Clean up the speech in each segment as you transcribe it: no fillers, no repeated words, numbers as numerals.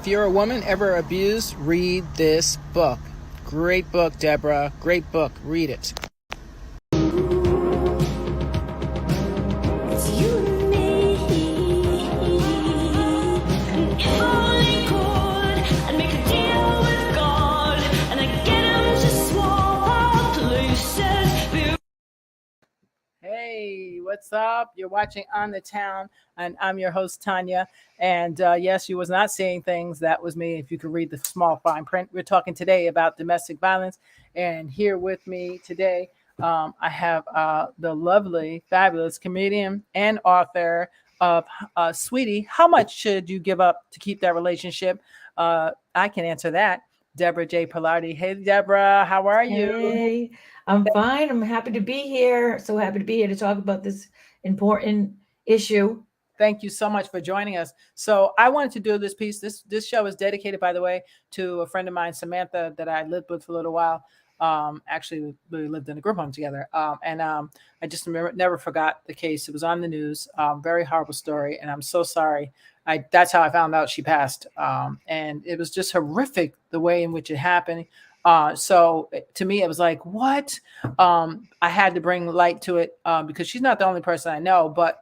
If you're a woman ever abused, read this book. Great book, Debra. Great book. Read it. It's you and me. And if only could, I'd make a deal with God, and I'd get him to swap our places. Hey, what's up? You're watching On the Town, and I'm your host, Tanya. And yes, you was not saying things. That was me. If you could read the small fine print. We're talking today about domestic violence. And here with me today, I have the lovely, fabulous comedian and author of Sweetie, How Much Should You Give Up to Keep That Relationship? I can answer that. Debra J. Palardy. Hey, Debra, how are you? Hey, I'm fine. I'm happy to be here. So happy to be here to talk about this important issue. Thank you so much for joining us. So I wanted to do this piece. This show is dedicated, by the way, to a friend of mine, Samantha, that I lived with for a little while. Actually, we lived in a group home together. I just never forgot the case. It was on the news. Very horrible story, and I'm so sorry. That's how I found out she passed. And it was just horrific the way in which it happened. So to me, it was like, what? I had to bring light to it because she's not the only person I know, but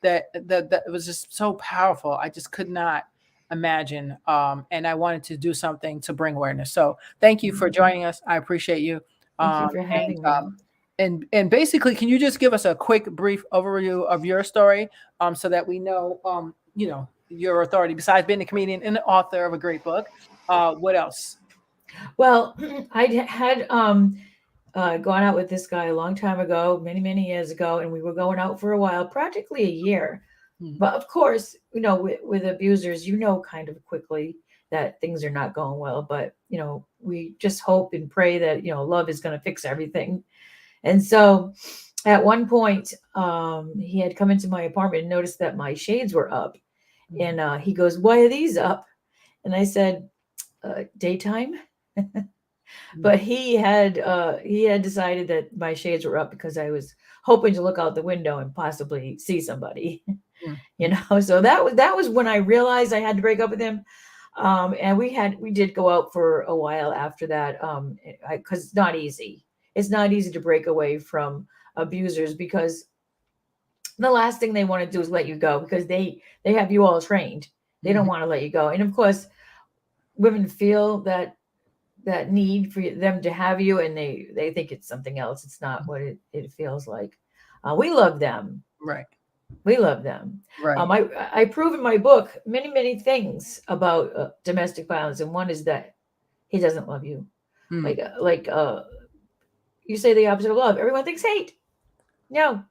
that it was just so powerful. I just could not imagine. And I wanted to do something to bring awareness. So thank you for joining us. I appreciate you. Thank you for having me. And basically, can you just give us a quick, brief overview of your story so that we know, your authority, besides being a comedian and the author of a great book? What else? Well, I had gone out with this guy a long time ago, many, many years ago, and we were going out for a while, practically a year. But of course, with abusers, kind of quickly that things are not going well. But, we just hope and pray that, love is going to fix everything. And so at one point, he had come into my apartment and noticed that my shades were up. And he goes, "Why are these up?" And I said, "Daytime." But he had decided that my shades were up because I was hoping to look out the window and possibly see somebody. So that was when I realized I had to break up with him. And we did go out for a while after that. Because it's not easy. It's not easy to break away from abusers because the last thing they want to do is let you go because they have you all trained. They don't want to let you go. And of course, women feel that need for them to have you, and they think it's something else. It's not what it feels like. We love them. Right. We love them. Right. I prove in my book many, many things about domestic violence. And one is that he doesn't love you. Like you say the opposite of love. Everyone thinks hate. No,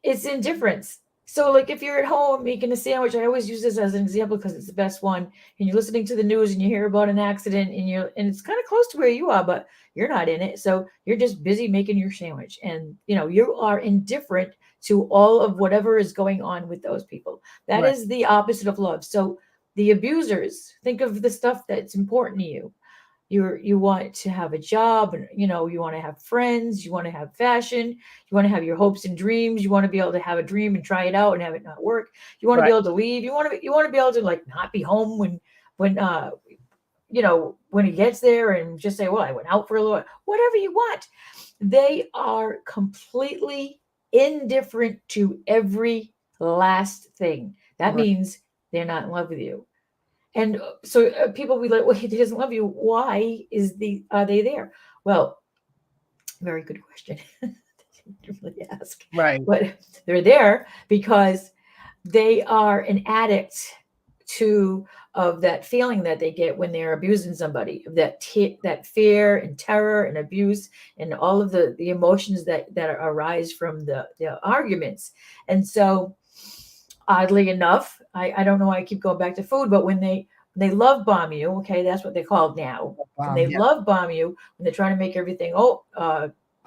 it's indifference. So like if you're at home making a sandwich, I always use this as an example because it's the best one. And you're listening to the news and you hear about an accident and it's kind of close to where you are, but you're not in it. So you're just busy making your sandwich and you are indifferent to all of whatever is going on with those people. That is the opposite of love. So the abusers, think of the stuff that's important to you. You want to have a job and you want to have friends, you want to have fashion, you want to have your hopes and dreams, you want to be able to have a dream and try it out and have it not work. You want to be able to leave, you want to be able to like not be home when he gets there and just say, well, I went out for a little, whatever you want. They are completely indifferent to every last thing. That means they're not in love with you. And so people will be like, well, he doesn't love you. Why are they there? Well, very good question. You really ask. Right. But they're there because they are an addict of that feeling that they get when they're abusing somebody, that fear and terror and abuse and all of the emotions that arise from the arguments. And so oddly enough, I don't know why I keep going back to food, but when they love bomb you, okay, that's what they're called now. When they love bomb you, when they're trying to make everything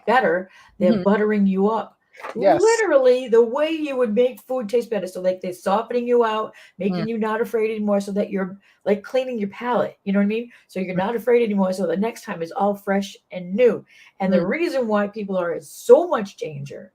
better, they're buttering you up. Yes. Literally the way you would make food taste better. So like they're softening you out, making you not afraid anymore so that you're like cleaning your palate. You know what I mean? So you're not afraid anymore. So the next time is all fresh and new. And the reason why people are in so much danger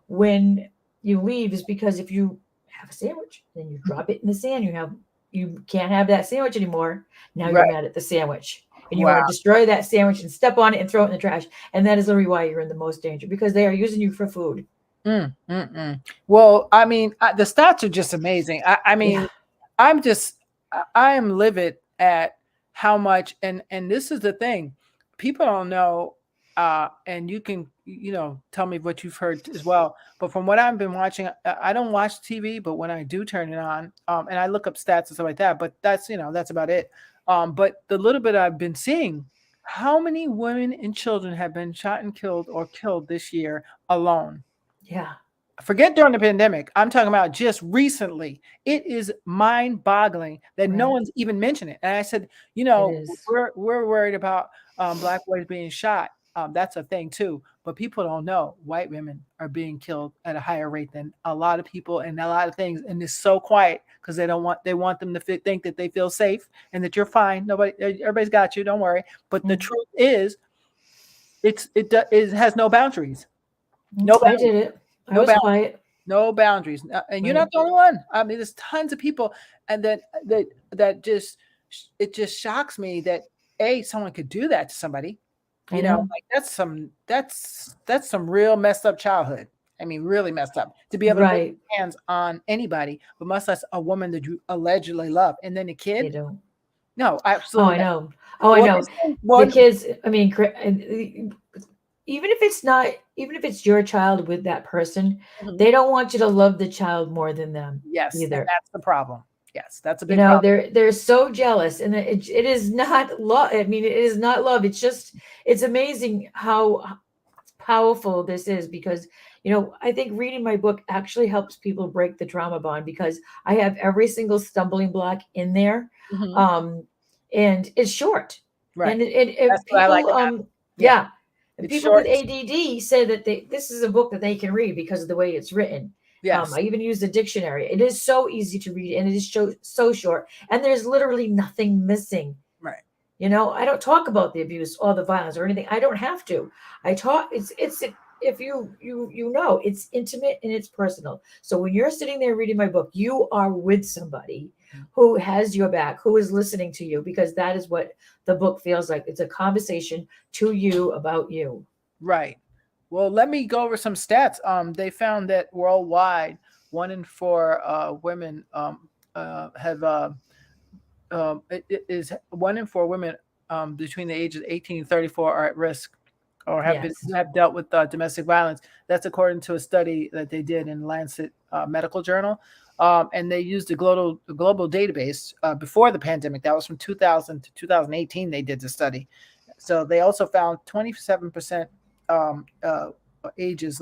when you leave is because if you have a sandwich, then you drop it in the sand, you have you can't have that sandwich anymore. Now you're Right. mad at the sandwich. And you want Wow. to destroy that sandwich and step on it and throw it in the trash. And that is literally why you're in the most danger, because they are using you for food. Well, I mean, the stats are just amazing. I mean, Yeah. I'm just, I am livid at how much, and this is the thing, people don't know, and you can, tell me what you've heard as well. But from what I've been watching, I don't watch TV, but when I do turn it on, and I look up stats and stuff like that, but that's, that's about it. But the little bit I've been seeing, how many women and children have been shot and killed or killed this year alone? Yeah. Forget during the pandemic. I'm talking about just recently. It is mind-boggling that no Right. one's even mentioned it. And I said, It is. we're worried about Black boys being shot. That's a thing too. But people don't know white women are being killed at a higher rate than a lot of people and a lot of things. And it's so quiet because they want them to think that they feel safe and that you're fine. Everybody's got you. Don't worry. But the truth is, it has no boundaries. No I boundaries. did it. I No was boundaries. quiet. No boundaries, and you're not the only one. I mean, there's tons of people, and then that just it just shocks me that someone could do that to somebody. I know. Like that's some real messed up childhood. I mean, really messed up to be able to put Right. your hands on anybody, but much less a woman that you allegedly love, and then a They kid. don't. No, Oh, absolutely I not. know. Oh, I What know. they say, The one, kids, I mean, even if it's not, even if it's your child with that person, Mhm. they don't want you to love the child more than them Yes, and either. that's the problem. Yes, that's a You big know, problem. they're so jealous, and it is not love. I mean, it is not love. It's amazing how powerful this is, because I think reading my book actually helps people break the trauma bond, because I have every single stumbling block in there, Mhm. um and it's short, Right. and That's if what I like people, about it. Yeah, yeah, and it's people short with and sweet. ADD say that this is a book that they can read because of the way it's written. Yes. I even use the dictionary. It is so easy to read, and it is so short, and there's literally nothing missing. Right. I don't talk about the abuse or the violence or anything. I don't have to. I talk. It's if it's intimate and it's personal. So when you're sitting there reading my book, you are with somebody who has your back, who is listening to you, because that is what the book feels like. It's a conversation to you about you. Right. Well, let me go over some stats. They found that worldwide, 1 in 4 women have it is 1 in 4 women between the ages of 18 and 34 are at risk or Yes. have dealt with domestic violence. That's according to a study that they did in Lancet Medical Journal. And they used a global database before the pandemic. That was from 2000 to 2018. They did the study. So they also found 27% um, uh, ages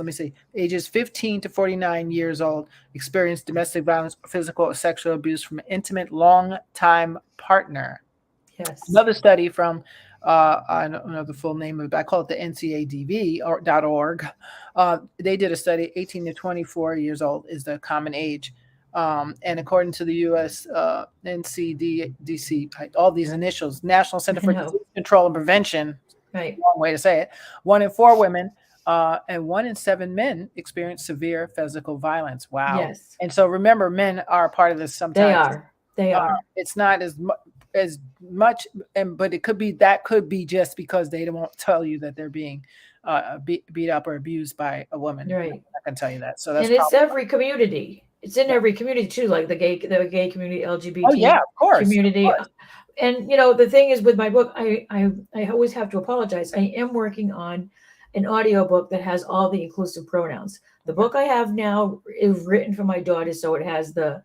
15 to 49 years old experienced domestic violence, physical or sexual abuse from an intimate long-time partner. Yes. Another study from I don't know the full name of it, but I call it the NCADV or .org. They did a study. 18 to 24 years old is the common age, and according to the U.S. NCDC, all these initials, National Center I for know. Disease Control and Prevention, Right. long way to say it. 1 in 4 women and 1 in 7 men experience severe physical violence. Wow! Yes. And so remember, men are a part of this They sometimes. are. They are. It's not as much, but it could be just because they won't tell you that they're being beat up or abused by a woman. Right. I can tell you that. So that's And it's probably every community. It's in every community too, like the gay community, oh yeah, LGBT of course, of community. course. And the thing is with my book, I always have to apologize. I am working on an audiobook that has all the inclusive pronouns. The book I have now is written for my daughter, so it has the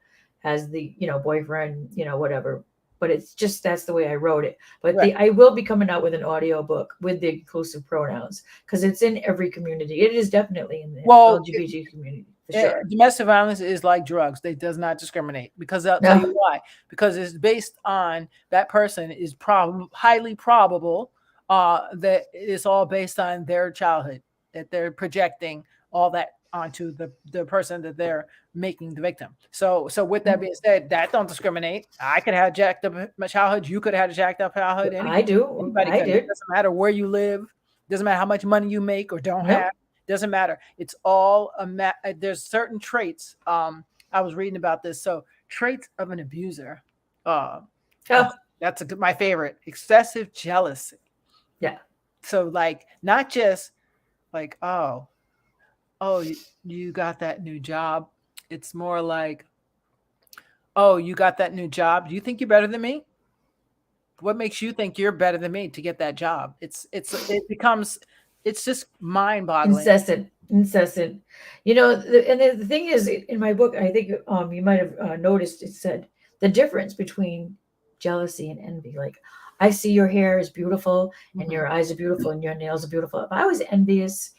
boyfriend, whatever. But it's just that's the way I wrote it. But Right. I will be coming out with an audiobook with the inclusive pronouns, because it's in every community. It is definitely in the Well, LGBT community for sure. domestic violence is like drugs. They does not discriminate because I'll tell No. you why. Because it's based on that person is highly probable that it's all based on their childhood, that they're projecting all that onto the person that they're making the victim. So with that being said, that don't discriminate. I could have jacked up my childhood. You could have had a jacked up childhood. I do. Anybody I could. It did. doesn't matter where you live. Doesn't matter how much money you make or don't have. Nope. Doesn't matter. It's all there's certain traits. I was reading about this. So traits of an abuser Uh, Oh, that's my favorite. Excessive jealousy. yeah. So like not just like, oh, you got that new job. It's more like, oh, you got that new job. Do you think you're better than me? What makes you think you're better than me to get that job? It becomes it's just mind-boggling. Incessant. And the thing is, in my book, I think you might have noticed it said the difference between jealousy and envy. Like, I see your hair is beautiful, and Mhm. your eyes are beautiful, and your nails are beautiful. If I was envious,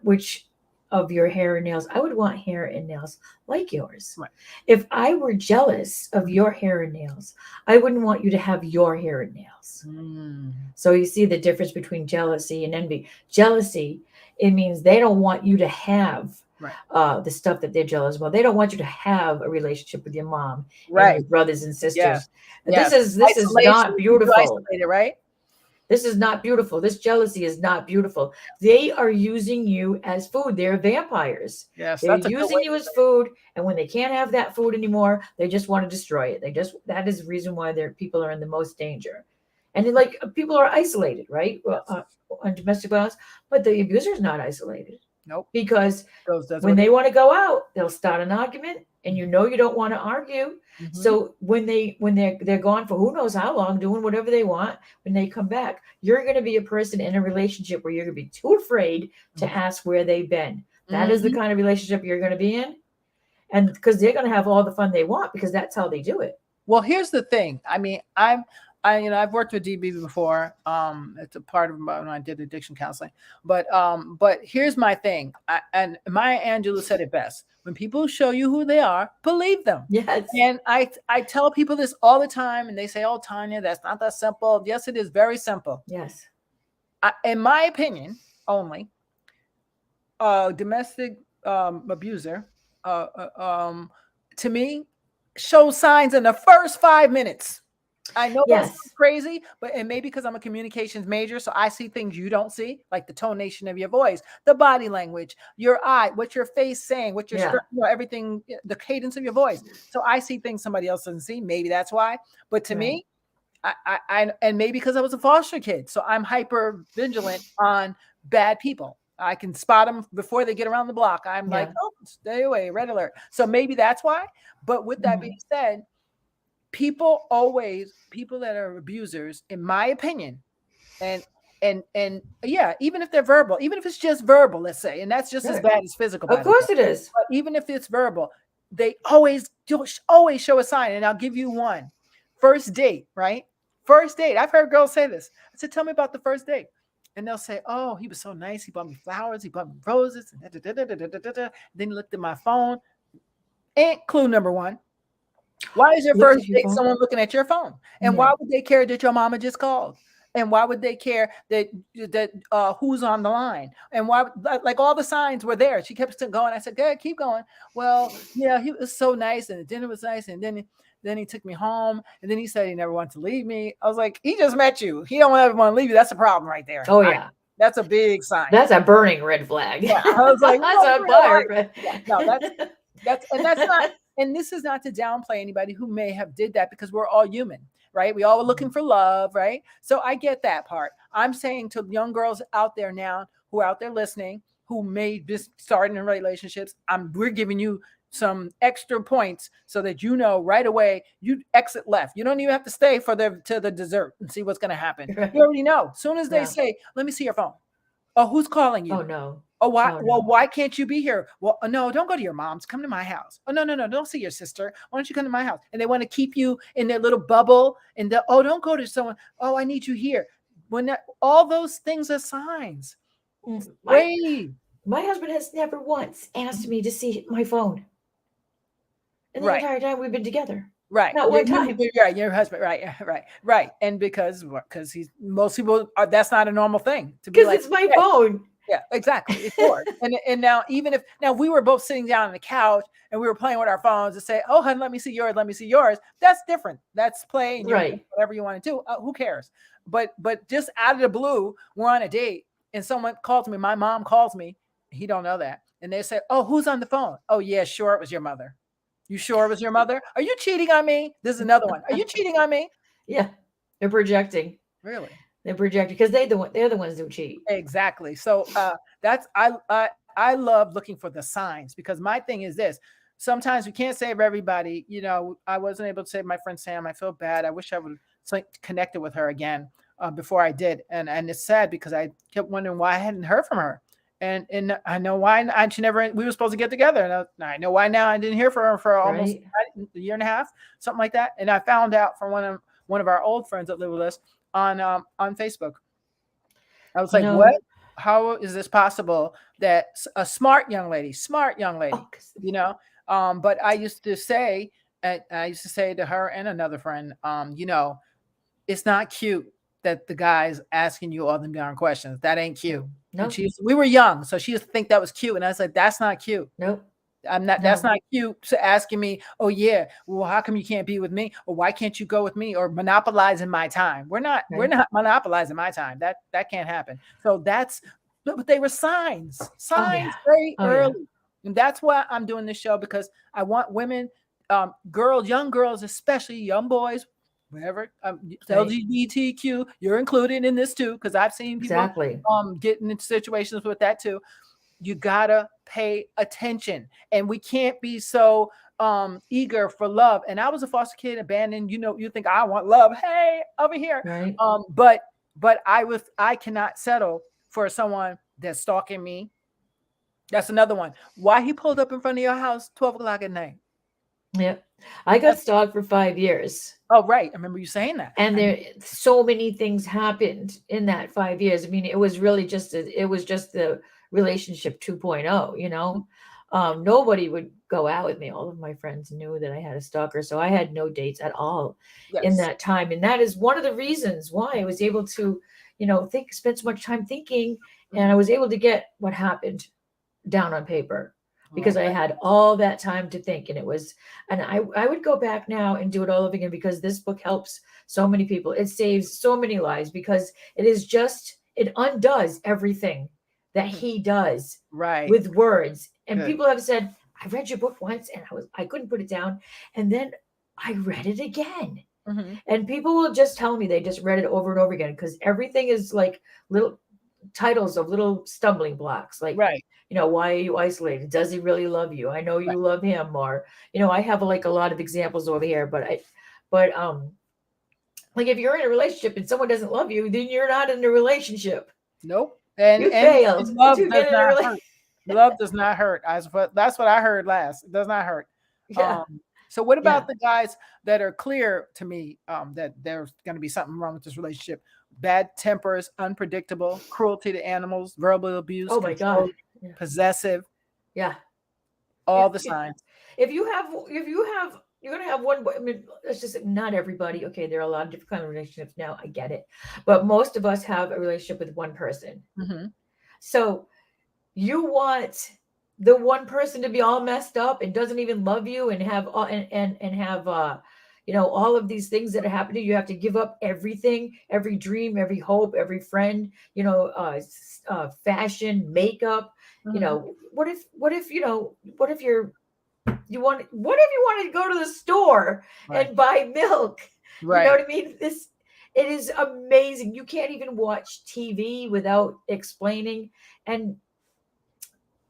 which of your hair and nails, I would want hair and nails like yours. Right. If I were jealous of your hair and nails, I wouldn't want you to have your hair and nails. Mm. So you see the difference between jealousy and envy. Jealousy, it means they don't want you to have Right. the stuff that they're jealous about. They don't want you to have a relationship with your mom and Right. your brothers and sisters. Yes. Yes. This is Isolation, not keep you beautiful. isolated, right? This is not beautiful. This jealousy is not beautiful. They are using you as food. They're vampires. Yes, They're that's a good using way. you as food, and when they can't have that food anymore, they just want to destroy it. That is the reason why their people are in the most danger. And then, like, people are isolated, right? On domestic violence, but the abuser is not isolated. Nope. Because That's when what they want to go out, they'll start an argument, and you don't want to argue. Mhm. So when they're gone for who knows how long, doing whatever they want, when they come back, you're going to be a person in a relationship where you're going to be too afraid to Mhm. ask where they've been. That is the Mhm. kind of relationship you're going to be in, and because they're going to have all the fun they want, because that's how they do it. Well, here's the thing. I mean, I've worked with DB before. It's a part of when I did addiction counseling. But here's my thing. And Maya Angelou said it best. When people show you who they are, believe them. Yes. And I tell people this all the time, and they say, "Oh, Tanya, that's not that simple." Yes, it is very simple. Yes. In my opinion, only domestic abuser, to me, shows signs in the first 5 minutes. I know that Yes. sounds crazy, but and maybe because I'm a communications major, so I see things you don't see, like the tonation of your voice, the body language, your eye, what your face saying, what your Yeah. everything, the cadence of your voice. So I see things somebody else doesn't see. Maybe that's why. But to Right. me, I and maybe because I was a foster kid, so I'm hyper vigilant on bad people. I can spot them before they get around the block. I'm like, Yeah. oh, stay away, red alert. So maybe that's why. But with that being said, people that are abusers, in my opinion, and yeah, even if they're verbal, even if it's just verbal, let's say, and that's just as Right. bad as physical. by Of the way. course it is. But even if it's verbal, they always show a sign. And I'll give you one. First date, right? First date. I've heard girls say this. I said, tell me about the first date. And they'll say, oh, he was so nice. He bought me flowers. He bought me roses. Then he looked at my phone. And clue number one. Why is your Looked first at your date phone? someone looking at your phone? And why would they care that your mama just called? And why would they care that who's on the line? And why, like all the signs were there. She kept going. I said, "Good, keep going." Well, yeah, he was so nice, and the dinner was nice, and then he took me home, and then he said he never wanted to leave me. I was like, he just met you. He don't ever want to leave you. That's a problem right there. Oh yeah. That's a big sign. That's a burning red flag. Yeah, I was like, that's no, a fire. yeah, no, that's not. And this is not to downplay anybody who may have did that, because we're all human, right? We all were looking for love, right? So I get that part. I'm saying to young girls out there now who are out there listening, who may just start in relationships, we're giving you some extra points so that you know right away you exit left. You don't even have to stay to the dessert and see what's going to happen. Right. You already know. As soon as they Yeah. say, "Let me see your phone," oh, who's calling you? Oh no. Oh, why? Oh, no. Well, why can't you be here? Well, no, don't go to your mom's. Come to my house. Oh, no, don't see your sister. Why don't you come to my house? And they want to keep you in their little bubble. And don't go to someone. Oh, I need you here. All those things are signs. My husband has never once asked me to see my phone in the Right. entire time we've been together. Right. Not one time. Right. Your husband. Right. And because most people that's not a normal thing to be Because like, it's my phone. Yeah, exactly. It's yours. and now even if we were both sitting down on the couch and we were playing with our phones and say, "Oh, honey, let me see yours," that's different. That's playing, Right. whatever you want to do. Who cares? But just out of the blue, we're on a date and someone calls me. My mom calls me. He don't know that, and they say, "Oh, who's on the phone?" "Oh, yeah, sure, it was your mother." You sure it was your mother? Are you cheating on me? This is another one. Are you cheating on me? Yeah, they're projecting. Really? They're projecting because they're the ones who cheat. Exactly. So that's I love looking for the signs, because my thing is this. Sometimes we can't save everybody. You know, I wasn't able to save my friend Sam. I feel bad. I wish I would connected with her again before I did, and it's sad because I kept wondering why I hadn't heard from her, and I know why. And she never. We were supposed to get together, and I know why now. I didn't hear from her for almost Right. a year and a half, something like that. And I found out from one of our old friends that live with us on Facebook. I was You like, what? know, How is this possible that a smart young lady, oh, 'cause- you know? But I used to say to her and another friend, you know, it's not cute that the guy's asking you all them darn questions. That ain't cute. And nope, we were young, so she used to think that was cute. And I was like, that's not cute. nope, That's no, not cute to asking me, oh yeah, well, how come you can't be with me? Or why can't you go with me? Or monopolizing my time. We're right? not monopolizing my time. That can't happen. So but they were Oh yeah, very oh yeah, early. And that's why I'm doing this show, because I want women, young girls, especially young boys, whatever, right, LGBTQ, you're included in this too, because I've seen people exactly. getting into situations with that too. You gotta pay attention, and we can't be so eager for love. And I was a foster kid, abandoned. You know, you think I want love, hey, over here. Right. But I cannot settle for someone that's stalking me. That's another one. Why he pulled up in front of your house 12 o'clock at night? Yep. I got That's, stalked for 5 years. oh, right, I remember you saying that. And there so many things happened in that 5 years. I mean, it was really it was just the relationship 2.0, you know. Nobody would go out with me. All of my friends knew that I had a stalker, so I had no dates at all in Yes. that time. And that is one of the reasons why I was able to, spend so much time thinking, and I was able to get what happened down on paper because I Okay. had all that time to think. And I would go back now and do it all over again because this book helps so many people. It saves so many lives because it undoes everything that Mhm. he does Right. with words. And Good. people have said, I read your book once and I couldn't put it down. And then I read it again. Hmm. And people will just tell me they just read it over and over again because everything is like little titles of little stumbling blocks, like, Right. why are you isolated? Does he really love you? I know Right. you love him. Or, I have like a lot of examples over here, but like if you're in a relationship and someone doesn't love you, then you're not in a relationship. Nope. And You and failed and love to does get in a not relationship. hurt. Love does not hurt. That's what I heard last. It does not hurt. Yeah. Um, so what Yeah. about the guys that are clear to me that there's going to be something wrong with this relationship? Bad tempers, unpredictable, cruelty to animals, verbal abuse, Oh my God. control, Yeah. possessive, Yeah. all If, the if, signs. you're going to have one, I mean, let's just say not everybody. Okay. There are a lot of different kind of relationships now. I get it. But most of us have a relationship with one person. Hmm. So you want the one person to be all messed up and doesn't even love you and have all and have all of these things that are happening. You have to give up everything, every dream, every hope, every friend, fashion, makeup. Hmm. What if you wanted to go to the store Right. and buy milk? You know Right. what I mean? It is amazing. You can't even watch TV without explaining. And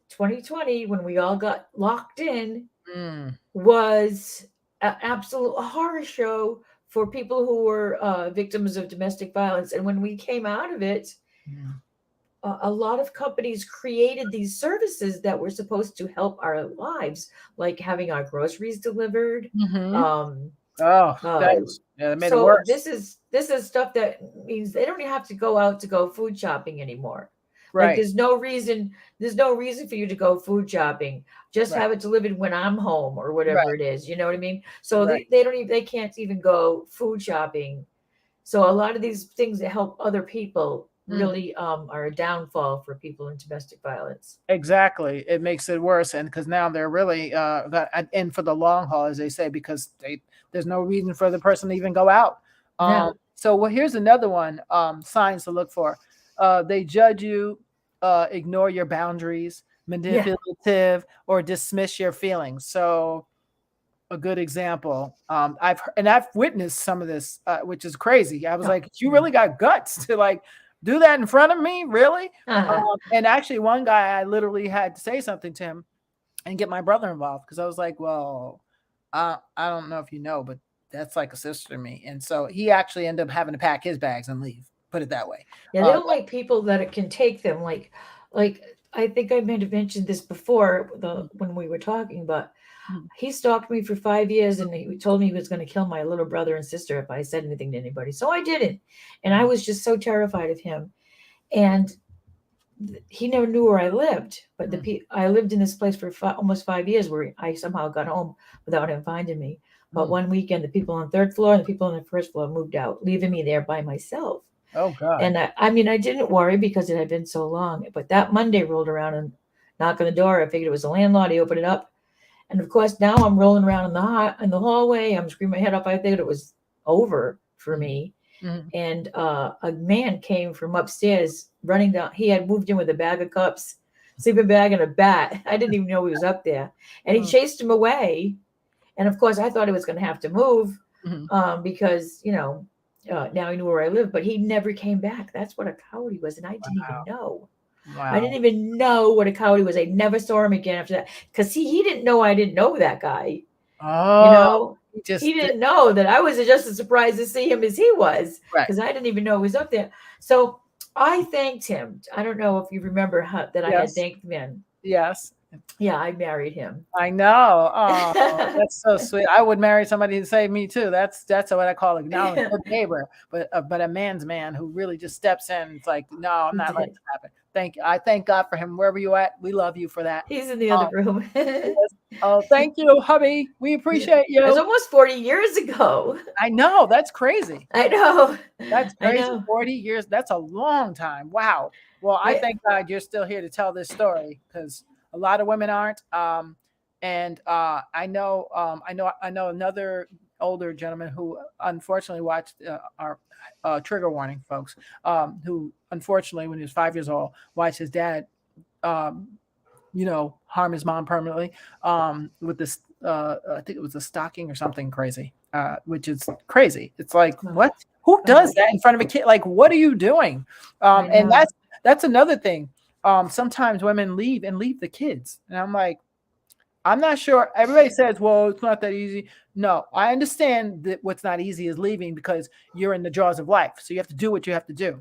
2020, when we all got locked in, Mm. was an absolute horror show for people who were victims of domestic violence. And when we came out of it, Mm. a lot of companies created these services that were supposed to help our lives, like having our groceries delivered. Hmm. Um, Oh, uh, that made it so worse. this is stuff that means they don't even have to go out to go food shopping anymore. Like Right. there's no reason for you to go food shopping. Just Right. have it delivered when I'm home or whatever Right. it is. You know what I mean? So Right. they can't even go food shopping. So a lot of these things that help other people Mm. really are a downfall for people in domestic violence. Exactly. It makes it worse. And because now they're really in for the long haul, as they say, because there's no reason for the person to even go out. No. So well, here's another one, signs to look for. They judge you, ignore your boundaries, Yeah. manipulative, or dismiss your feelings. So a good example. I've witnessed some of this, which is crazy. I was Oh. like, you really got guts to like do that in front of me, really? And actually, one guy, I literally had to say something to him and get my brother involved because I was like, well, I don't know if you know, but that's like a sister to me. And so he actually ended up having to pack his bags and leave. Put it that way. Yeah, they don't like people that it can take them. Like I think I might have mentioned this before when we were talking, but he stalked me for 5 years and he told me he was going to kill my little brother and sister if I said anything to anybody. So I didn't. And I was just so terrified of him. And he never knew where I lived, but I lived in this place for almost 5 years where I somehow got home without him finding me. But one weekend, the people on the third floor and the people on the first floor moved out, leaving me there by myself. Oh God. And I mean, I didn't worry because it had been so long, but that Monday rolled around and knocked on the door. I figured it was the landlord. He opened it up. And of course, now I'm rolling around in the hallway. I'm screaming my head off. I figured it was over for me. And a man came from upstairs running down. He had moved in with a bag of cups, sleeping bag, and a bat. I didn't even know he was up there. And he chased him away. And of course, I thought he was going to have to move because, now he knew where I lived. But he never came back. That's what a coward he was. And I didn't even know. Wow. I didn't even know what a coward he was. I never saw him again after that because he didn't know I didn't know that guy. Oh, he didn't know that I was just as surprised to see him as he was because I didn't even know he was up there. So I thanked him. I don't know if you remember that I had thanked him. Yes. Yeah, I married him. I know. Oh, that's so sweet. I would marry somebody to save me too. That's what I call acknowledging a neighbor, but a man's man who really just steps in. It's like, no, I'm not letting this happen. I thank God for him wherever you at. We love you for that. He's in the other room. Oh, thank you, hubby. We appreciate you. It was almost 40 years ago. I know. That's crazy. I know. That's crazy. 40 years. That's a long time. Wow. Well, I thank God you're still here to tell this story because a lot of women aren't. And I know another older gentleman who unfortunately watched our trigger warning, folks, who unfortunately, when he was 5 years old, watched his dad, harm his mom permanently with this, I think it was a stocking or something crazy, which is crazy. It's like, what? Who does that in front of a kid? Like, what are you doing? And that's another thing. Sometimes women leave the kids. And I'm like, I'm not sure. Everybody says, well, it's not that easy. No, I understand that what's not easy is leaving because you're in the jaws of life. So you have to do what you have to do.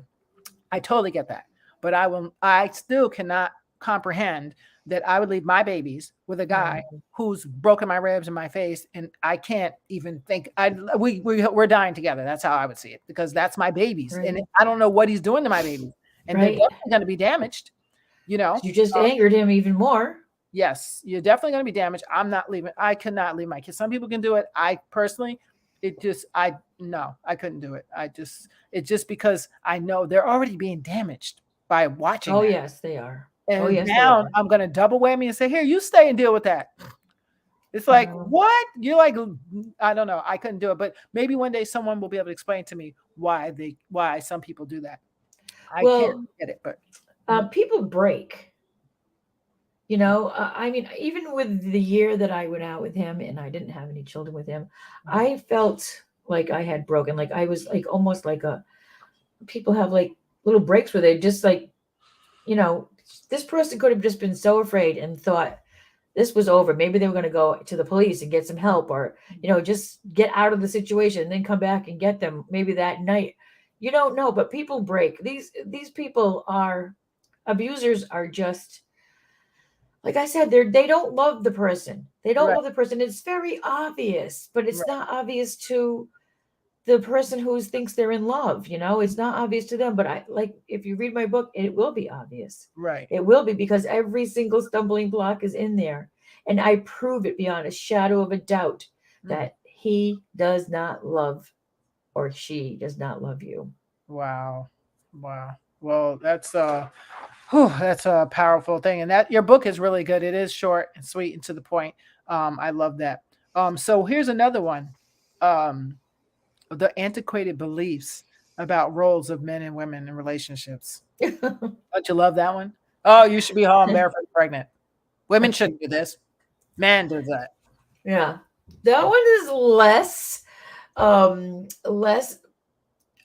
I totally get that. But I still cannot comprehend that I would leave my babies with a guy who's broken my ribs and my face. And I can't even think we're dying together. That's how I would see it because that's my babies. Right. And I don't know what he's doing to my babies. And they're definitely going to be damaged. You just angered him even more. Yes, you're definitely going to be damaged. I'm not leaving. I cannot leave my kids. Some people can do it. I personally, I couldn't do it. It's just because I know they're already being damaged by watching. Oh, yes, they are. And now I'm going to double whammy and say, here, you stay and deal with that. It's like, what? You're like, I don't know. I couldn't do it. But maybe one day someone will be able to explain to me why some people do that. I can't get it, but. People break. I mean, even with the year that I went out with him and I didn't have any children with him, I felt like I had broken. Like I was like almost like people have like little breaks where they just like, this person could have just been so afraid and thought this was over. Maybe they were going to go to the police and get some help or, just get out of the situation and then come back and get them maybe that night. You don't know, but people break. These people abusers are just, like I said, they don't love the person. They don't love the person. It's very obvious, but it's not obvious to the person who thinks they're in love. It's not obvious to them. But if you read my book, it will be obvious. Right. It will be because every single stumbling block is in there. And I prove it beyond a shadow of a doubt that he does not love or she does not love you. Wow. Well, that's a powerful thing. And that your book is really good. It is short and sweet and to the point. I love that. So here's another one. The antiquated beliefs about roles of men and women in relationships. Don't you love that one? Oh, you should be home barefoot pregnant. Women shouldn't do this. Man does that. Yeah. That one is less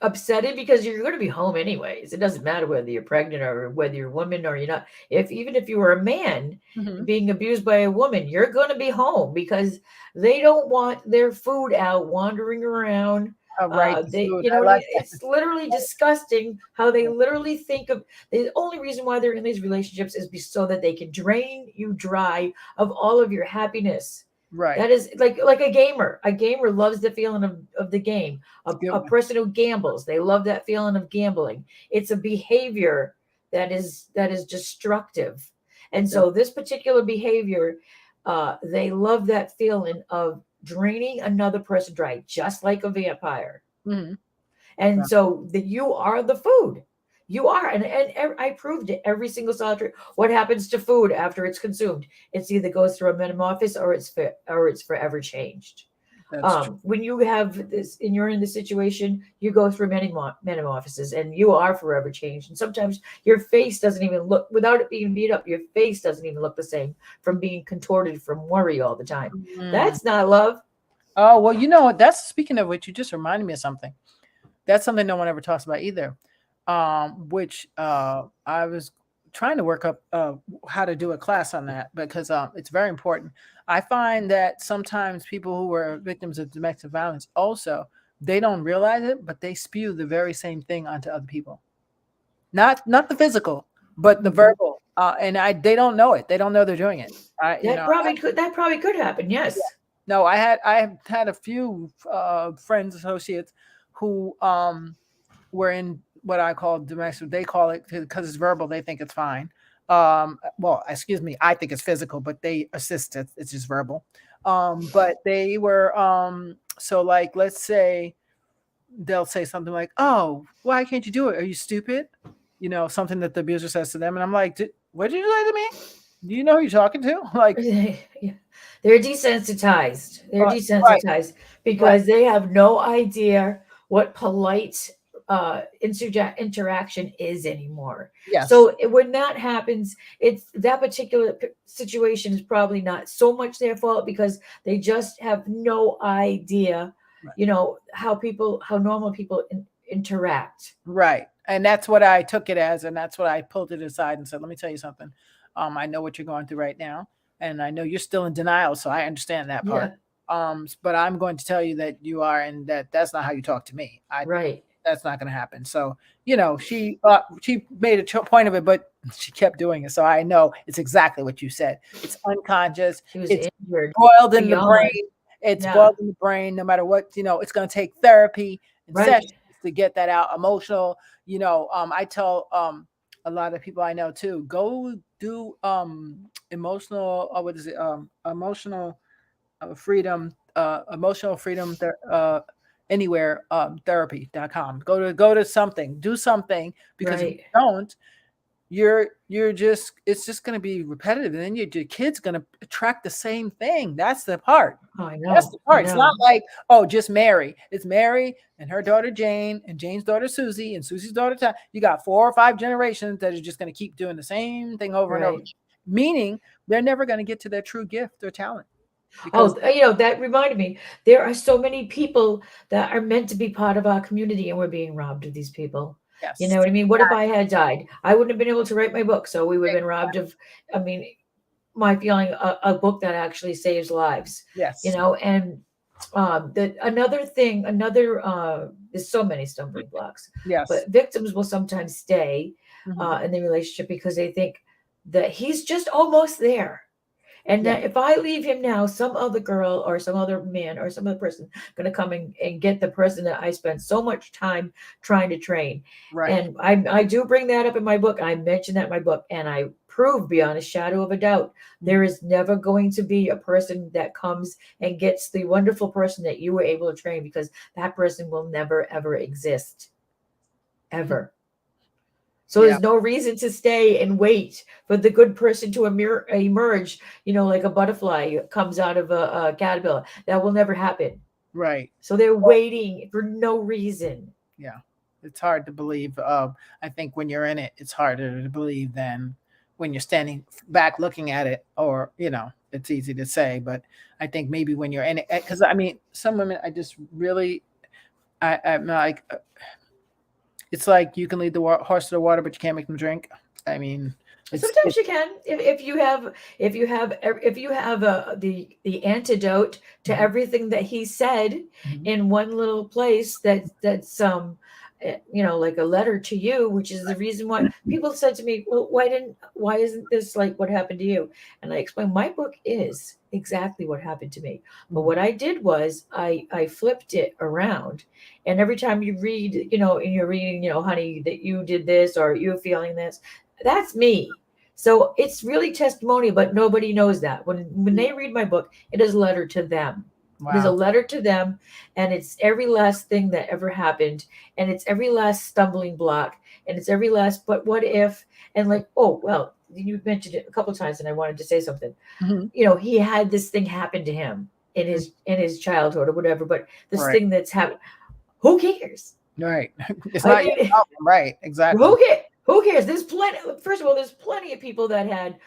upsetting because you're going to be home anyways. It doesn't matter whether you're pregnant or whether you're a woman or you're not. If even if you were a man Mhm. being abused by a woman, you're going to be home because they don't want their food out wandering around. Right, the They, food. you know I what I mean? like It's literally disgusting how they that. literally think of the only reason why they're in these relationships is so that they can drain you dry of all of your happiness. Right. That is like a gamer. A gamer loves the feeling of the game. It's a good A one. person who gambles, they love that feeling of gambling. It's a behavior that is destructive. And Good. so this particular behavior, they love that feeling of draining another person dry, just like a vampire. Mhm. And Yeah. so that you are the food. You are, and I proved it every single solitary. What happens to food after it's consumed? It's either goes through a metamorphosis or it's forever changed. That's true. When you have this and you're in this situation, you go through many metamorphoses and you are forever changed. And sometimes your face doesn't even look, without it being beat up, your face doesn't even look the same from being contorted from worry all the time. Mm. That's not love. Oh, well, you know what? That's speaking of which, you just reminded me of something. That's something no one ever talks about either. Which I was trying to work up how to do a class on that because it's very important. I find that sometimes people who were victims of domestic violence also they don't realize it, but they spew the very same thing onto other people. Not the physical, but the Mhm. verbal. And they don't know it. They don't know they're doing it. That probably could happen. Yes. No, I have had a few friends, associates who were in what I call domestic. They call it because it's verbal. They think it's fine. Well, excuse me, I think it's physical, but they assist it. It's just verbal. But they were so like let's say they'll say something like, "Oh, why can't you do it? Are you stupid?" You know, something that the abuser says to them, and I'm like, "What did you say to me? Do you know who you're talking to?" Like, Yeah. They're desensitized. They're right, desensitized right, because they have no idea what polite interaction is anymore. yes, So when that happens, it's that particular situation is probably not so much their fault because they just have no idea, right. how normal people interact. Right. And that's what I took it as, and that's what I pulled it aside and said, "Let me tell you something. I know what you're going through right now, and I know you're still in denial, so I understand that part. Yeah, But I'm going to tell you that you are, and that's not how you talk to me. right. That's not going to happen." So, she made a point of it, but she kept doing it. So I know it's exactly what you said. It's unconscious. She was It's injured boiled in the beyond. brain. It's Yeah, boiled in the brain. No matter what, it's going to take therapy and right, sessions to get that out. Emotional. I tell a lot of people I know too, go do emotional. What is it? Emotional freedom anywhere therapy.com. Go to something, do something, because if you right. don't, you're just it's just going to be repetitive, and then your kid's going to attract the same thing. That's the part. Oh, I That's know. the I part. It's not know. like, oh, just Mary. It's Mary and her daughter Jane and Jane's daughter Susie and Susie's daughter Tom. You got 4 or 5 generations that are just going to keep doing the same thing over and over, Right. meaning they're never going to get to their true gift or talent because Oh, that reminded me. There are so many people that are meant to be part of our community, and we're being robbed of these people. You know yes, what I mean? What if I had died? I wouldn't have been able to write my book, so we would have been robbed of. I mean, my feeling a book that actually saves lives. yes, And that another thing, there's so many stumbling blocks, yes. but victims will sometimes stay Mhm. in the relationship because they think that he's just almost there. And Yeah, that if I leave him now, some other girl or some other man or some other person gonna come and get the person that I spent so much time trying to train. right. And I do bring that up in my book. I mention that in my book, and I prove beyond a shadow of a doubt Mhm. there is never going to be a person that comes and gets the wonderful person that you were able to train because that person will never ever exist ever. So Yeah, there's no reason to stay and wait for the good person to emerge, like a butterfly comes out of a caterpillar. That will never happen. right. So they're waiting for no reason. Yeah. It's hard to believe. I think when you're in it, it's harder to believe than when you're standing back looking at it, or it's easy to say, but I think maybe when you're in it, because I mean, some women, I just really, I'm like, it's like you can lead the horse to the water, but you can't make them drink. I mean, Sometimes you can, if you have the antidote to Mhm. everything that he said Mhm. in one little place that's like a letter to you, which is the reason why people said to me, well, why isn't this like what happened to you? And I explained my book is exactly what happened to me, but what I did was I flipped it around, and every time you read, and you're reading, honey, that you did this or you're feeling this, that's me. So it's really testimonial, but nobody knows that. When they read my book, it is a letter to them. It is a Wow. letter to them, and it's every last thing that ever happened, and it's every last stumbling block, and it's every last but what if, and like, oh well, you mentioned it a couple of times, and I wanted to say something. Mhm. He had this thing happen to him in his childhood or whatever, but this Right. thing that's happened, who cares? Right. It's I not your mean, problem. Right. Exactly. who cares? There's plenty. First of all, there's plenty of people that had.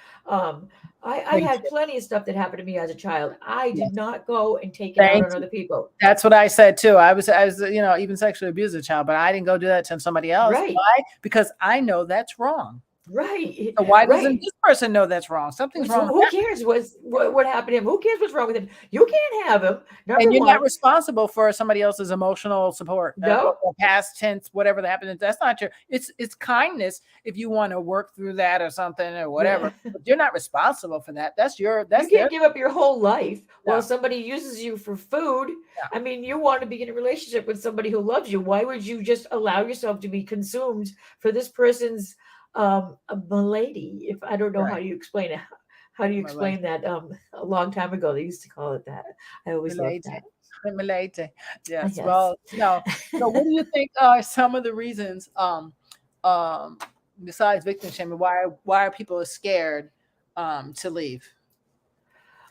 I Thank had you. plenty of stuff that happened to me as a child. I did Yes. not go and take it out Thank on you. other people. That's what I said too. I was, even sexually abused as a child, but I didn't go do that to somebody else. Right, Why? Because I know that's wrong. right, So why doesn't right. this person know that's wrong? Something's wrong with Who that. cares? What happened to him? Who cares what's wrong with him? You can't have him. Number And you're not one, responsible for somebody else's emotional support, no. or past tense, whatever that happened. That's not your. It's kindness if you want to work through that or something or whatever. But you're not responsible for that. That's your. You That's their. can't give up your whole life while No. somebody uses you for food. Yeah. I mean, you want to be in a relationship with somebody who loves you. Why would you just allow yourself to be consumed for this person's a malady? If I don't know how Right. you explain it. How do you My life. explain that? A long time ago, they used to call it that. I always loved Malady. that. Malady. Yes. Yes. Well, no. So, what do you think are some of the reasons, um, besides victim shaming, why are people scared, to leave?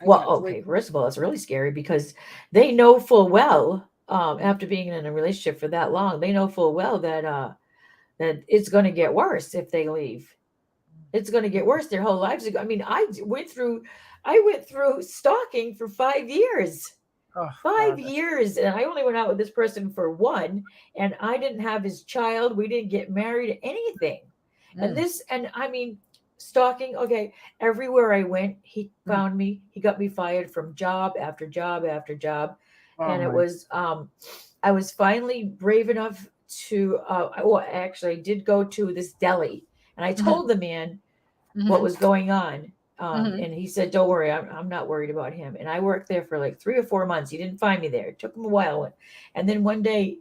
I Well, got three. okay, first of all, it's really scary because they know full well, after being in a relationship for that long, they know full well that it's going to get worse if they leave. It's going to get worse. Their whole lives ago. I mean, I went through stalking for 5 years. Oh Five God, that's. years, and I only went out with this person for one, and I didn't have his child. We didn't get married, anything. And Mm, this, and I mean, stalking. Okay, everywhere I went, he mm. found me. He got me fired from job after job after job, Oh and it my. was I was finally brave enough to. Well, actually, I did go to this deli, and I Mhm, told the man what mhm, was going on. mhm, And he said, "Don't worry, I'm not worried about him." And I worked there for like 3 or 4 months. He didn't find me there. It took him a while. And then one day,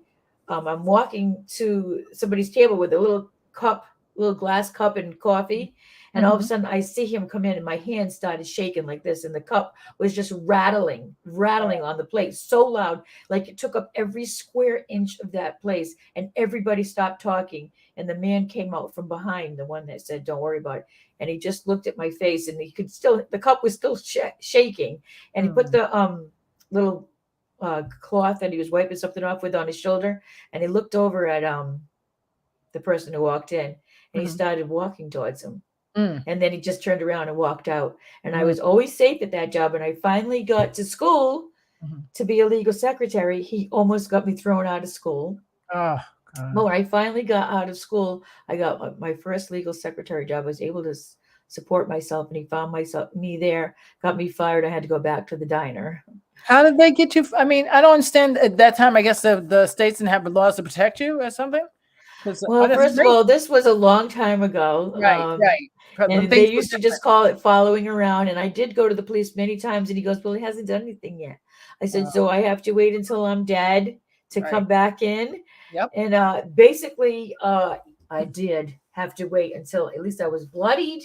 I'm walking to somebody's table with a little cup, little glass cup and coffee. And all of a mhm. sudden, I see him come in, and my hand started shaking like this, and the cup was just rattling on the plate so loud, like it took up every square inch of that place. And everybody stopped talking. And the man came out from behind, the one that said, "Don't worry about it." And he just looked at my face, and he could still, the cup was still shaking, and he put Mm, the little cloth that he was wiping something off with on his shoulder, and he looked over at the person who walked in, and he mhm, started walking towards him, mm, and then he just turned around and walked out. And I mm, was always safe at that job, and I finally got to school mhm. to be a legal secretary. He almost got me thrown out of school. Oh But God. when I finally got out of school, I got my first legal secretary job. I was able to support myself, and he found me there, got me fired. I had to go back to the diner. How did they get you? I mean, I don't understand. At that time, I guess the states didn't have laws to protect you or something. Because Well, that's first of great. all, this was a long time ago, Right, right. When and things they were used to different. just call it following around. And I did go to the police many times, and he goes, "Well, he hasn't done anything yet." I said, Oh, "So I have to wait until I'm dead to come right. back in?" Yep. And basically, I did have to wait until at least I was bloodied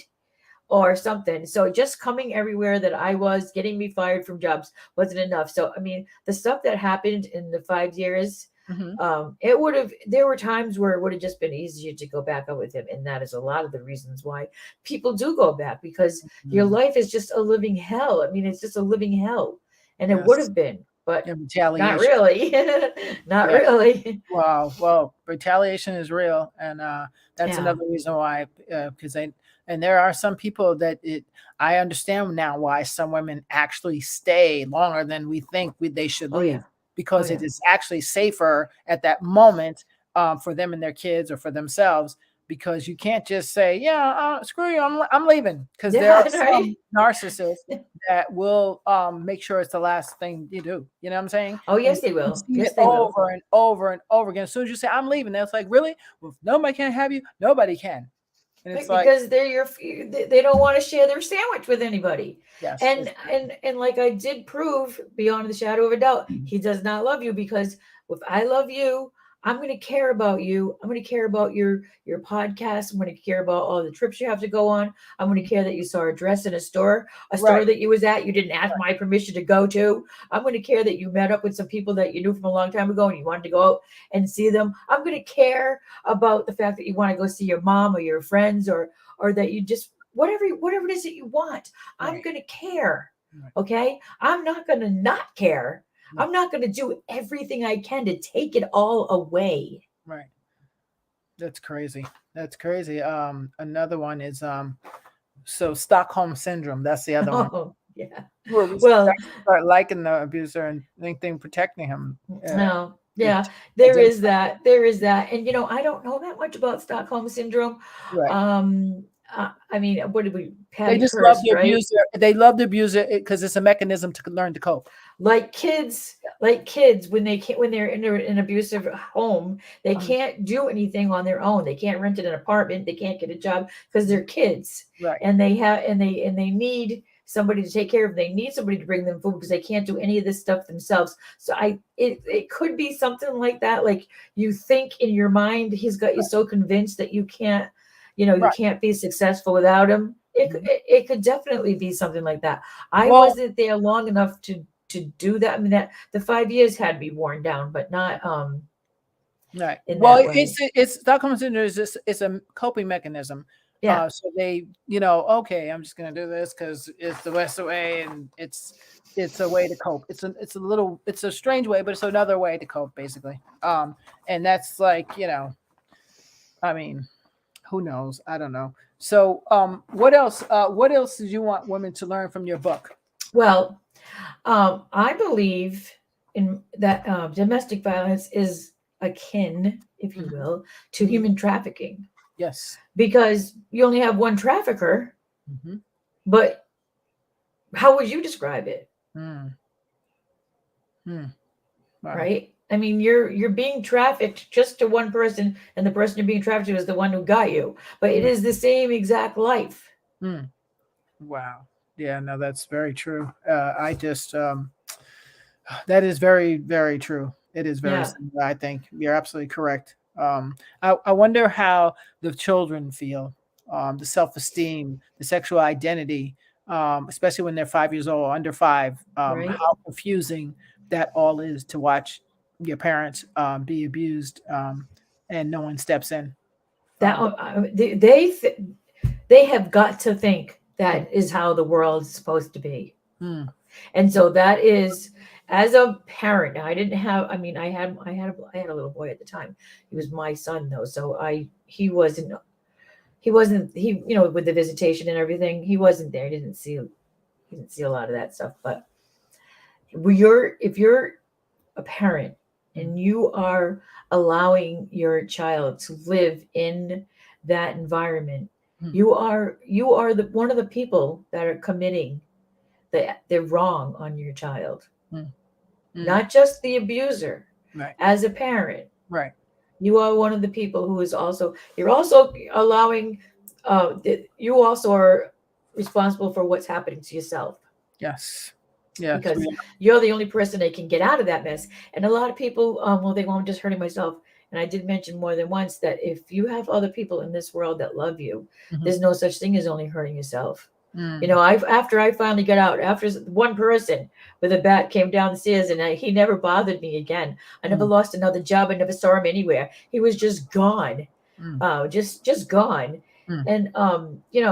or something. So just coming everywhere that I was, getting me fired from jobs wasn't enough. So I mean, the stuff that happened in the 5 years, Hmm. it would have. There were times where it would have just been easier to go back up with him, and that is a lot of the reasons why people do go back, because your Mm, life is just a living hell. I mean, it's just a living hell, and it would yes. have been. but And not retaliation. really. Not Yeah. really. Wow. Well, retaliation is real, and that's Yeah. another reason why. Because and there are some people that I understand now why some women actually stay longer than we think they should Oh leave, yeah. because Oh it yeah. is actually safer at that moment for them and their kids or for themselves. Because you can't just say, "Yeah, screw you, I'm leaving," because there Yeah. are Right. some narcissists that will make sure it's the last thing you do. You know what I'm saying? Oh And yes, they you will. see it Yes, they will. over and over and over again. As soon as you say, "I'm leaving," that's like, really? Well, if nobody can have you, nobody can. And it's Right, like, because they don't want to share their sandwich with anybody. yes, And like I did prove beyond the shadow of a doubt, he does not love you, because if I love you, I'm going to care about you. I'm going to care about your podcast. I'm going to care about all the trips you have to go on. I'm going to care that you saw a dress in a store right, that you was at, you didn't ask my permission to go to. I'm going to care that you met up with some people that you knew from a long time ago and you wanted to go out and see them. I'm going to care about the fact that you want to go see your mom or your friends, or that you just whatever it is that you want. I'm right, going to care. right, Okay? I'm not going to not care. right, I'm not going to do everything I can to take it all away. right. That's crazy. That's crazy. Another one is so Stockholm syndrome. That's the other one. Oh, yeah. Where we Well, start liking the abuser and anything protecting him. no. It Yeah, there identify. is that. There is that. And I don't know that much about Stockholm syndrome. Right. I mean, what did we They Patty just love Hearst, the right? abuser. They love the abuser because it's a mechanism to learn to cope. Like kids when they're in an abusive home, they Um, can't do anything on their own. They can't rent an apartment, they can't get a job because they're kids, right. and they need somebody to take care of them. They need somebody to bring them food because they can't do any of this stuff themselves. So it could be something like that. Like, you think in your mind he's got you so convinced that you can't, you Right. can't be successful without him. Mhm. It could definitely be something like that. I Well, wasn't there long enough to do that. I mean, that the 5 years had me worn down, but not right. in Well, that way. it's Stockholm syndrome is just it's a coping mechanism. Yeah. So they, okay, I'm just gonna do this because it's the best way, and it's a way to cope. It's a strange way, but it's another way to cope, basically. And that's like, I mean, who knows? I don't know. So, what else? What else did you want women to learn from your book? Well, I believe in that domestic violence is akin, if you Mhm. will, to human trafficking, Yes. because you only have one trafficker, Hmm. but how would you describe it? Mm. Mm. Wow. Right? I mean, you're being trafficked just to one person, and the person you're being trafficked to is the one who got you. But it is the same exact life. Mm. Wow. Yeah, no, that's very true. I just that is very, very true. It is very Yeah. similar. I think you're absolutely correct. I wonder how the children feel, the self-esteem, the sexual identity, especially when they're 5 years old, under five. Right. How confusing that all is to watch your parents be abused, and no one steps in. That Um, they have got to think that is how the world's supposed to be. mm, And so that is, as a parent, I didn't have, I mean, I had a little boy at the time. He was my son though. So he wasn't with the visitation and everything, he wasn't there. He didn't see a lot of that stuff. But if you're a parent and you are allowing your child to live in that environment, mm, you are one of the people that are committing the wrong on your child, mm, mm. not just the abuser. Right. As a parent, Right. you are one of the people who is also, you're also allowing, you also are responsible for what's happening to yourself, Yes. Yes. because you're the only person that can get out of that mess. And a lot of people, well, they go, I'm just hurting myself. And I did mention more than once that if you have other people in this world that love you, Mhm. there's no such thing as only hurting yourself. Mm. After I finally got out, after one person with a bat came down the stairs, and he never bothered me again. I never Mm. lost another job. I never saw him anywhere. He was just gone, Mm. just gone. Mm. And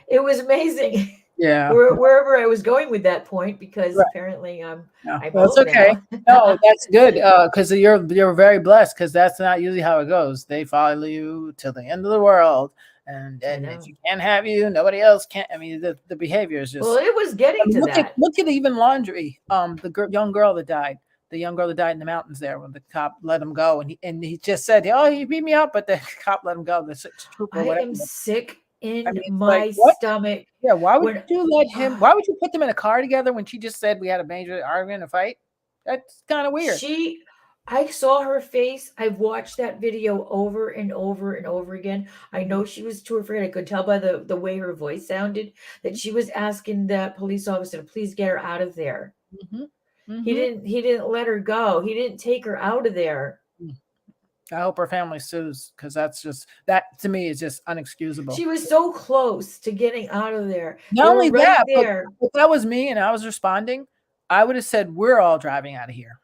it was amazing. Yeah. wherever I was going with that point, because Right. apparently No, I'm that's old okay. now. No, that's good. Because you're very blessed. Because that's not usually how it goes. They follow you till the end of the world, and I if know. you can't have you, nobody else can. I mean, the behavior is Well, just. it was I getting mean, to that. look at even laundry. The young girl that died. The young girl that died in the mountains there when the cop let him go, and he just said, "Oh, he beat me up," but the cop let him go. The trooper, I whatever. am sick I in mean, it's like my what? stomach Yeah, why would when you let him? uh, Why would you put them in a car together when she just said we had a major argument, a fight? That's kind of weird. she I saw her face. I've watched that video over and over and over again. I Mhm, know she was too afraid. I could tell by the way her voice sounded that she was asking that police officer to please get her out of there. mhm, mhm. He didn't let her go. He didn't take her out of there. Mm. I hope her family sues because that's just that to me is just unexcusable. She was so close to getting out of there. Not They were only right that, but there. if that was me and I was responding, I would have said, "We're all driving out of here."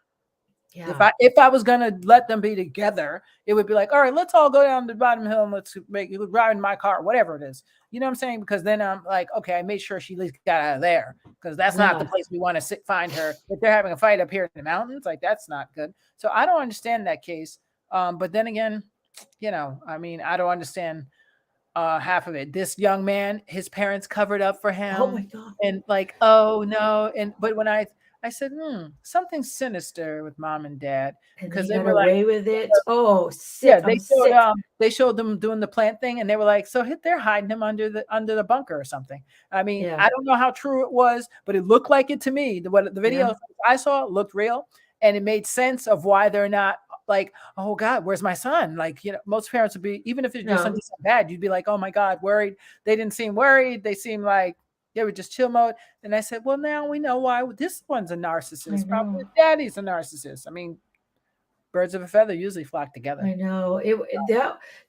Yeah. If I was gonna let them be together, it would be like, all right, let's all go down the bottom hill and let's make you ride in my car, whatever it is. You know what I'm saying? Because then I'm like, okay, I made sure she at least got out of there because that's not the Yeah. place we want to find her. If they're having a fight up here in the mountains, like that's not good. So I don't understand that case. But then again, I mean, I don't understand half of it. This young man, his parents covered up for Oh him, my God. and like, oh no, and but when I said, something sinister with mom and dad And because they they got were like, away with it. Oh, yeah, sick. I'm they showed them doing the plant thing, and they were like, so they're hiding him under the bunker or something. I mean, Yeah. I don't know how true it was, but it looked like it to me. What the Yeah. video I saw looked real, and it made sense of why they're not like, oh God, where's my son? Like, most parents would be, even if your son No. did something bad, you'd be like, oh my God, worried. They didn't seem worried. They seemed like they were just chill mode. And I said, well, now we know why this one's a I narcissist. Probably know. his daddy's a narcissist. I mean, birds of a feather usually flock together. I know.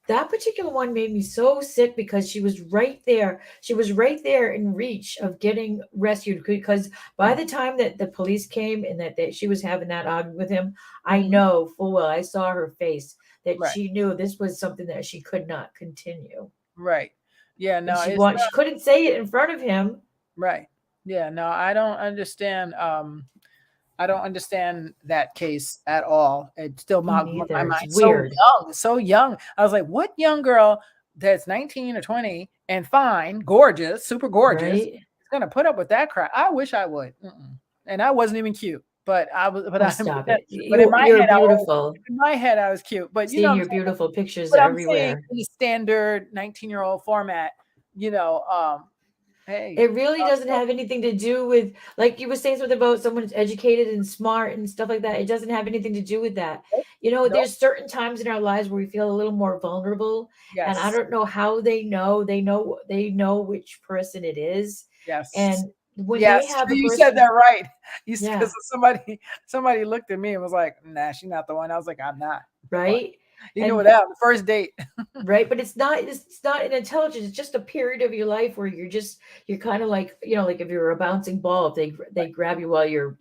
That particular one made me so sick because she was right there. She was right there in reach of getting rescued because by the time that the police came and that she was having that argument with him, I Mhm. know full well. I saw her face that Right. she knew this was something that she could not continue. Right. Yeah, And no, it's she not couldn't say it in front of him. right. Yeah, no, I don't understand that case at all. It still Me boggles my neither. mind. It's weird. So young. I was like, what young girl that's 19 or 20 and fine, gorgeous, super gorgeous, is Right? gonna put up with that crap? I wish I would. Mm-mm. And I wasn't even cute, but I was, Oh, stop it. but in my You're head, beautiful. in my head, I was cute. But you know Seeing what I'm your saying? beautiful pictures But I'm saying everywhere. the standard 19-year-old format, you know, hey, It really doesn't have anything to do with, like you were saying something about someone who's educated and smart and stuff like that. It doesn't have anything to do with that. nope, You know, nope, there's certain times in our lives where we feel a little more vulnerable, and I yes, don't know how they know. They know which person it is, yes, and when they yes. have a You said that person, right. You yeah, because somebody looked at me and was like, "Nah, she's not the one." I was like, "I'm not." But right, you knew it and out the first date. right, but it's not an intelligence. It's just a period of your life where you're kind of like, like if you're a bouncing ball, if they grab you while you're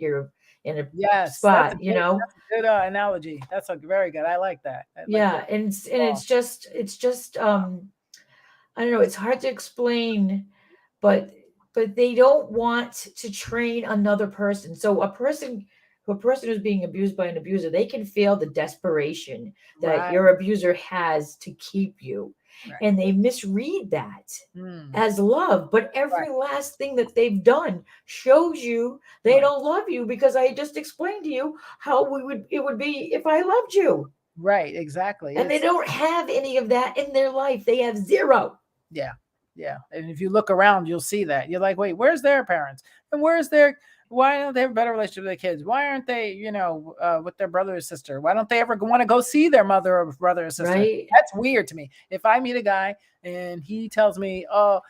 in a Yes, spot, that's a good analogy. That's a very good. I like that. I like yeah, that. and Oh, it's just I don't know, it's hard to explain, but they don't want to train another person. So a person who's being abused by an abuser, they can feel the desperation that right, your abuser has to keep you, right, and they misread that mm, as love. But right, every last thing that they've done shows you they right, don't love you, because I just explained to you how it would be if I loved you. right. Exactly. And they It's don't have any of that in their life. They have zero. Yeah. Yeah. And if you look around, you'll see that. You're like, wait, where's their parents? And where's their why don't they have a better relationship with their kids? Why aren't they, with their brother or sister? Why don't they ever want to go see their mother or brother or sister? Right? That's weird to me. If I meet a guy and he tells me, oh,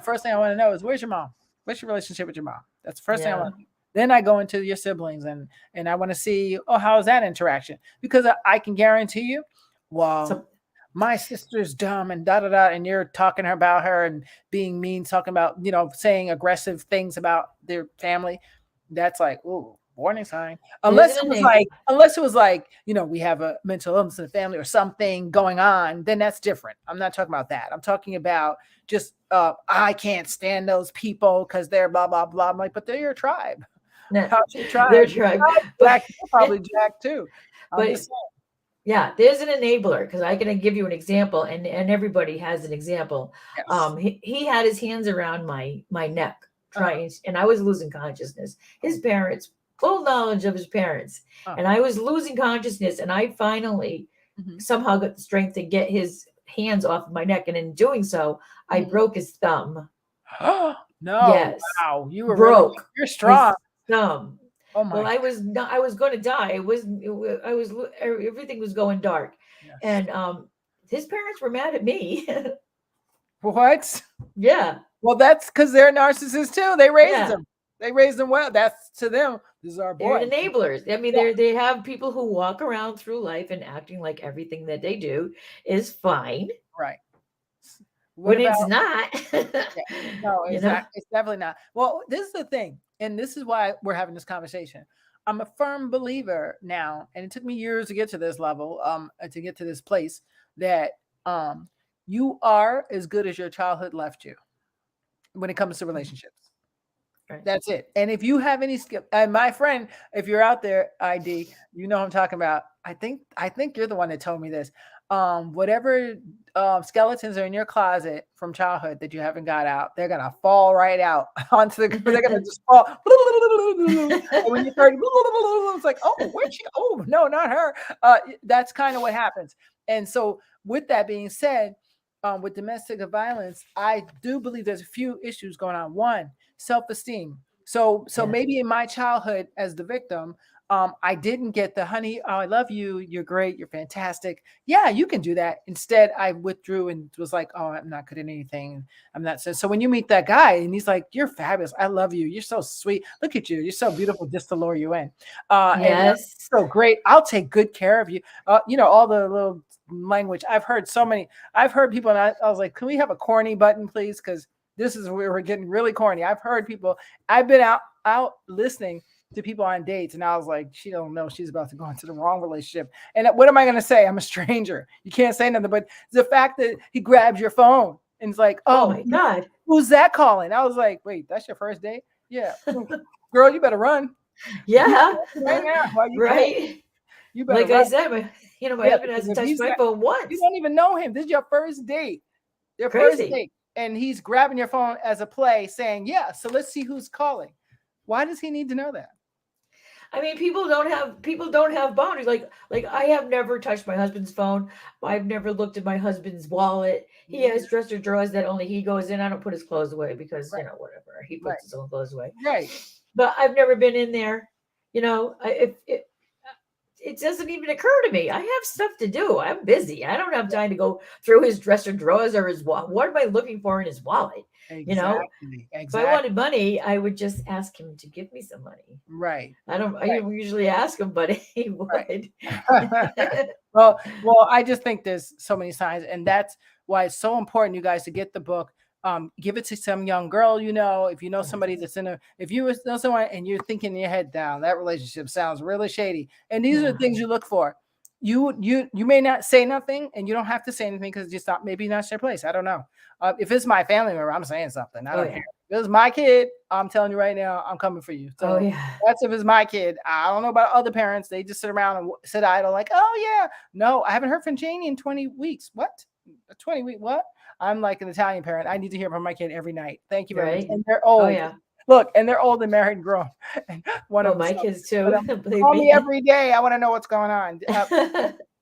first thing I want to know is where's your mom? What's your relationship with your mom? That's the first thing I Yeah. want to know. Then I go into your siblings and I want to see, oh, how is that interaction? Because I can guarantee you, well, So my sister's dumb and da da da, and you're talking about her and being mean, talking about saying aggressive things about their family. That's like, oh warning sign. There's an enabler. Unless it was like, we have a mental illness in the family or something going on, then that's different. I'm not talking about that. I'm talking about just, I can't stand those people because they're blah, blah, blah. I'm like, but they're your tribe. No, How's your tribe? they're Your tribe. tribe's But Jack, you're probably Jack too. I'm But- just saying. yeah, there's an enabler, because I can give you an example, and everybody has an example. Yes. He had his hands around my neck, trying, and I was losing consciousness. His parents, full knowledge of his parents, and I was losing consciousness, and I finally Mhm. somehow got the strength to get his hands off of my neck, and in doing so, I Mhm. broke his thumb. No. Yes. Wow. You were Broke really, you're strong. his thumb. Oh my. Well, I was going to die. Everything was going dark. Yes. And his parents were mad at me. What? Yeah. Well, that's because they're narcissists too. They raised Yeah. them. They raised them well. That's to them. This is our They're boy. enablers. I mean, Yeah. they have people who walk around through life and acting like everything that they do is fine. Right. What When about? it's not. No, You it's know? not. It's definitely not. Well, this is the thing, and this is why we're having this conversation. I'm a firm believer now, and it took me years to get to this level, to get to this place that you are as good as your childhood left you when it comes to relationships. Right. That's it. And if you have any skill, and my friend, if you're out there, ID, you know what I'm talking about. I think you're the one that told me this. Whatever skeletons are in your closet from childhood that you haven't got out, they're gonna fall right out onto the. They're gonna just fall. And when you start, it's like, oh, where'd she go? Oh, no, not her. That's kind of what happens. And so, with that being said, with domestic violence, I do believe there's a few issues going on. One, self-esteem. So Yeah. maybe in my childhood as the victim, I didn't get the honey, oh, I love you, you're great, you're fantastic. Yeah, you can do that. Instead, I withdrew and was like, oh, I'm not good at anything. I'm not so when you meet that guy and he's like, you're fabulous, I love you, you're so sweet, look at you, you're so beautiful, just to lure you in. And Yes. so great, I'll take good care of you. All the little language. I've heard people, and I was like, can we have a corny button, please? Because this is where we're getting really corny. I've heard people, I've been out listening to people on dates, and I was like, she don't know she's about to go into the wrong relationship. And what am I going to say? I'm a stranger. You can't say nothing. But the fact that he grabs your phone and it's like, Oh my God. who's that calling? I was like, wait, that's your first date? Yeah. Girl, you better run. Yeah. Right now. Why you Right. You better Like run. I said, my husband hasn't touched my phone once. You don't even know him. This is your first date. Your Crazy. first date. And he's grabbing your phone as a play saying, yeah, so let's see who's calling. Why does he need to know that? I mean, people don't have boundaries. Like I have never touched my husband's phone. I've never looked at my husband's wallet. He has dresser drawers that only he goes in. I don't put his clothes away because whatever, he puts his own clothes away. Right. But I've never been in there. It doesn't even occur to me. I have stuff to do. I'm busy. I don't have time to go through his dresser drawers or his wallet. What am I looking for in his wallet? Exactly. If I wanted money, I would just ask him to give me some money. Right. I don't usually ask him, but he would. Well, I just think there's so many signs, and that's why it's so important, you guys, to get the book. Give it to some young girl, if you know somebody that's if you know someone and you're thinking in your head down, that relationship sounds really shady. And these are the things you look for. You may not say nothing, and you don't have to say anything because it's not, maybe not your place. I don't know. If it's my family member, I'm saying something. I don't care. If it's my kid, I'm telling you right now, I'm coming for you. So that's if it's my kid. I don't know about other parents. They just sit around and sit idle like, oh yeah. No, I haven't heard from Janie in 20 weeks. What? 20 weeks? What? I'm like an Italian parent. I need to hear from my kid every night. Thank you very much. And they're old. Oh, yeah. Look, and they're old and married and grown. And one of my kids too. Call me every day. I want to know what's going on.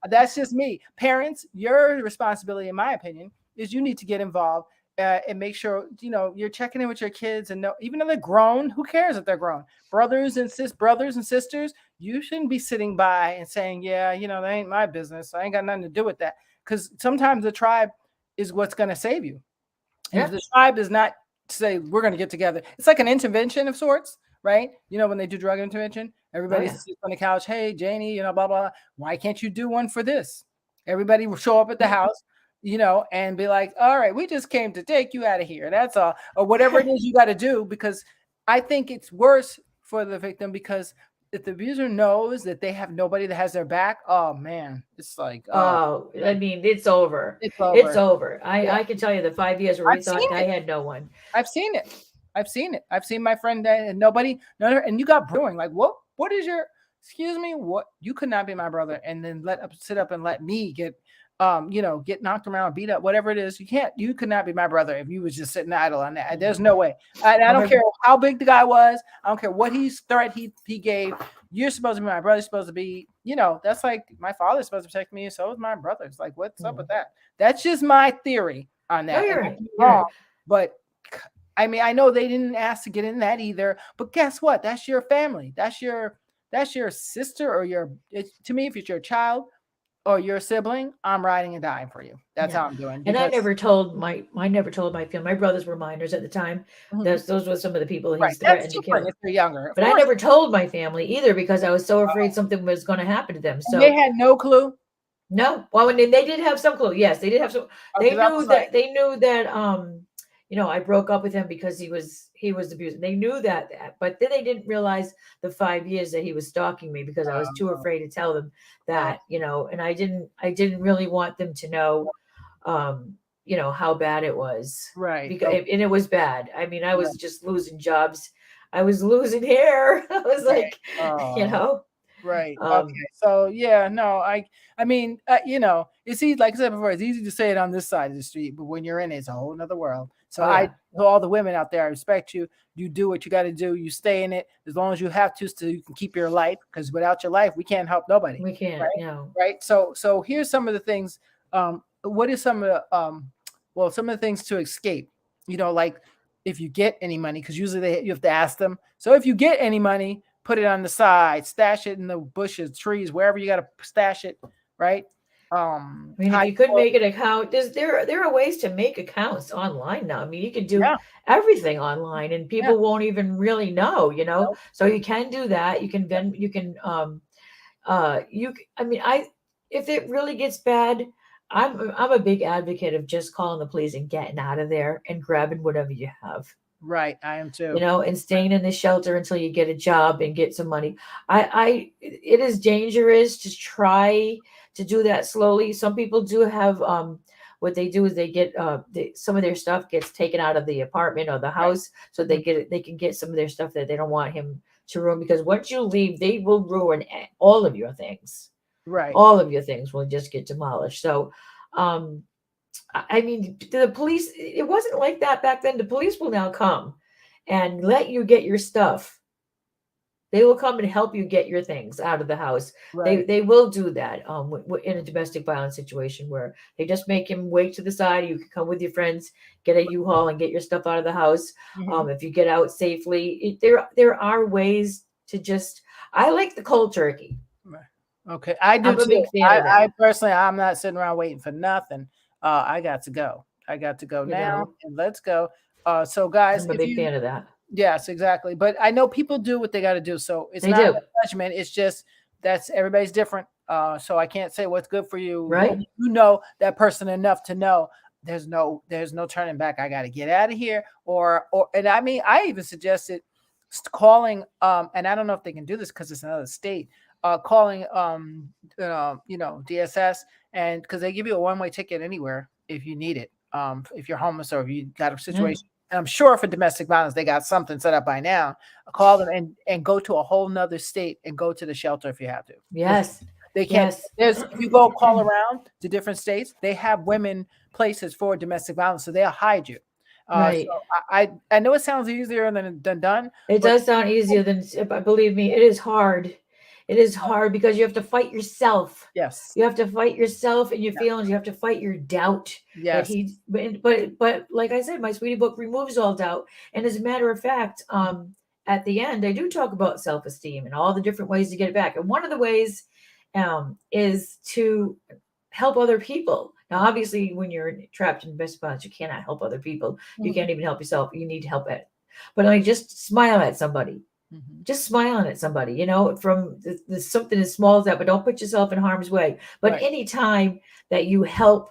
That's just me. Parents, your responsibility, in my opinion, is you need to get involved and make sure you're checking in with your kids. And even though they're grown, who cares if they're grown? Brothers and sisters, you shouldn't be sitting by and saying, yeah, that ain't my business. I ain't got nothing to do with that. Because sometimes the tribe is what's going to save you. And if the tribe does not say, we're going to get together, it's like an intervention of sorts, right? When they do drug intervention, everybody sits on the couch, hey, Janie, blah, blah. Why can't you do one for this? Everybody will show up at the house, and be like, all right, we just came to take you out of here. That's all. Or whatever it is you got to do, because I think it's worse for the victim because if the abuser knows that they have nobody that has their back, oh man, it's like, oh, Oh, I mean, it's over. it's It's over. over. Yeah, I can tell you the 5 years where we I've seen thought I it. had no one. I've seen it. I've seen it. I've seen my friend and nobody, none, and you got brewing like, what is your, excuse me, what, you could not be my brother, and then sit up and let me get, get knocked around, beat up, whatever it is. You could not be my brother if you was just sitting idle on that. There's no way. I Well, don't care how big the guy was. I don't care what threat he gave. You're supposed to be my brother. You're supposed to be, that's like my father's supposed to protect me, and so is my brother. It's like, what's up with that? That's just my theory on No, that. you're And I right. could be You're wrong, right. but I mean, I know they didn't ask to get in that either, but guess what? That's your family. That's your sister or to me, if it's your child or your sibling, I'm riding and dying for you. That's Yeah. how I'm doing And I because never told I never told my family. My brothers were minors at the time. Mhm. Those were some of the people Right. he's That's threatened to different kill. if they're younger, of But I course. never told my family either because I was so afraid something was going to happen to them. And they So had no clue. no, well, and they did have some clue. Yes, they did have some. They Because I knew was like, that. They knew that. I broke up with him because he was abusing. They knew that, but then they didn't realize the 5 years that he was stalking me because I was too afraid to tell them that. And I didn't really want them to know, how bad it was. right. Because Okay. and it was bad. I mean, I was Right. just losing jobs. I was losing hair. I was Right. like, you Oh. know, Right. Okay. um, So yeah, no, I mean, it's easy, like I said before, it's easy to say it on this side of the street, but when you're in it, it's a whole nother world. So oh yeah, to all the women out there, I respect you. You do what you got to do. You stay in it as long as you have to, so you can keep your life. Because without your life, we can't help nobody. we can't. Right. You know, Right. So here's some of the things. What is some of the some of the things to escape? Like if you get any money, because usually you have to ask them. So if you get any money, put it on the side, stash it in the bushes, trees, wherever you got to stash it, right? I mean, if Hide you could clothes. make an account, there are ways to make accounts online now. I mean, you can do Yeah, everything online, and yeah, people won't even really know. no, So you can do that. You can then you can I mean, if it really gets bad, I'm a big advocate of just calling the police and getting out of there and grabbing whatever you have. right. I am too. And staying in the shelter until you get a job and get some money. It is dangerous to try to do that slowly. Some people do have, what they do is they get, some of their stuff gets taken out of the apartment or the Right, house. So they can get some of their stuff that they don't want him to ruin, because once you leave, they will ruin all of your things. right, All of your things will just get demolished. So, um, I mean, the police, it wasn't like that back then. The police will now come and let you get your stuff. They will come and help you get your things out of the house. They right. they will do that in a domestic violence situation where they just make him wait to the side. You can come with your friends, get a U-Haul, and get your stuff out of the house. Mhm. If you get out safely, there are ways to just. I like the cold turkey. Right. Okay, I do I'm a too. big fan of I that. personally, I'm not sitting around waiting for nothing. I got to go. I got to go You now, know, and let's go. So guys, I'm a if big you fan of that. yes, exactly. But I know people do what they got to do. So it's They not do, a judgment. It's just that's everybody's different. So I can't say what's good for you. right? You know that person enough to know there's no turning back. I got to get out of here. And I mean, I even suggested calling. And I don't know if they can do this because it's another state. Calling DSS, and because they give you a one-way ticket anywhere if you need it. If you're homeless or if you got a Yeah. situation. And I'm sure for domestic violence, they got something set up by now. Call them and go to a whole nother state and go to the shelter if you have to. Yes, They can't. yes. If you go call around to different states, they have women places for domestic violence, so they'll hide you. So Right. I know it sounds easier than done, It but does sound easier than, but believe me, it is hard. It is hard because you have to fight yourself. yes, You have to fight yourself and your yeah, feelings. You have to fight your doubt that yes, but like I said, my sweetie book removes all doubt. And as a matter of fact, at the end, I do talk about self-esteem and all the different ways to get it back. And one of the ways, is to help other people. Now, obviously, when you're trapped in domestic violence, you cannot help other people. You mhm, can't even help yourself. You need help at. But like, just smile at somebody. mhm, Just smiling at somebody, from something as small as that, but don't put yourself in harm's way. But right, anytime that you help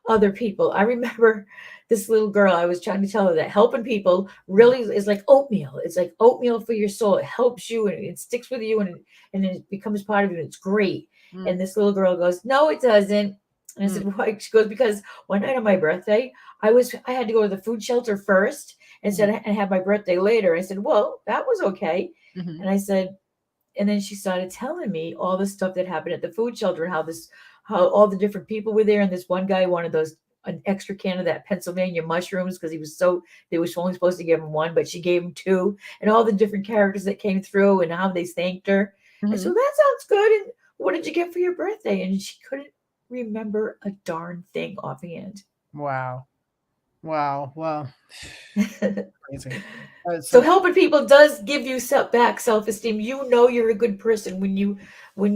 other people, I remember this little girl, I was trying to tell her that helping people really is like oatmeal. It's like oatmeal for your soul. It helps you and it sticks with you and it becomes part of you. It's great. Mm. And this little girl goes, no, it doesn't. And I said, why? She goes, because one night on my birthday, I had to go to the food shelter first and have my birthday later. I said, well, that was okay. Mhm. And I said, and then she started telling me all the stuff that happened at the food shelter and how all the different people were there. And this one guy wanted an extra can of that Pennsylvania mushrooms because they were only supposed to give him one, but she gave him two, and all the different characters that came through and how they thanked her. And so that sounds good. And what did you get for your birthday? And she couldn't remember a darn thing offhand. Wow. Well, crazy. So helping people does give you back self-esteem. You know you're a good person when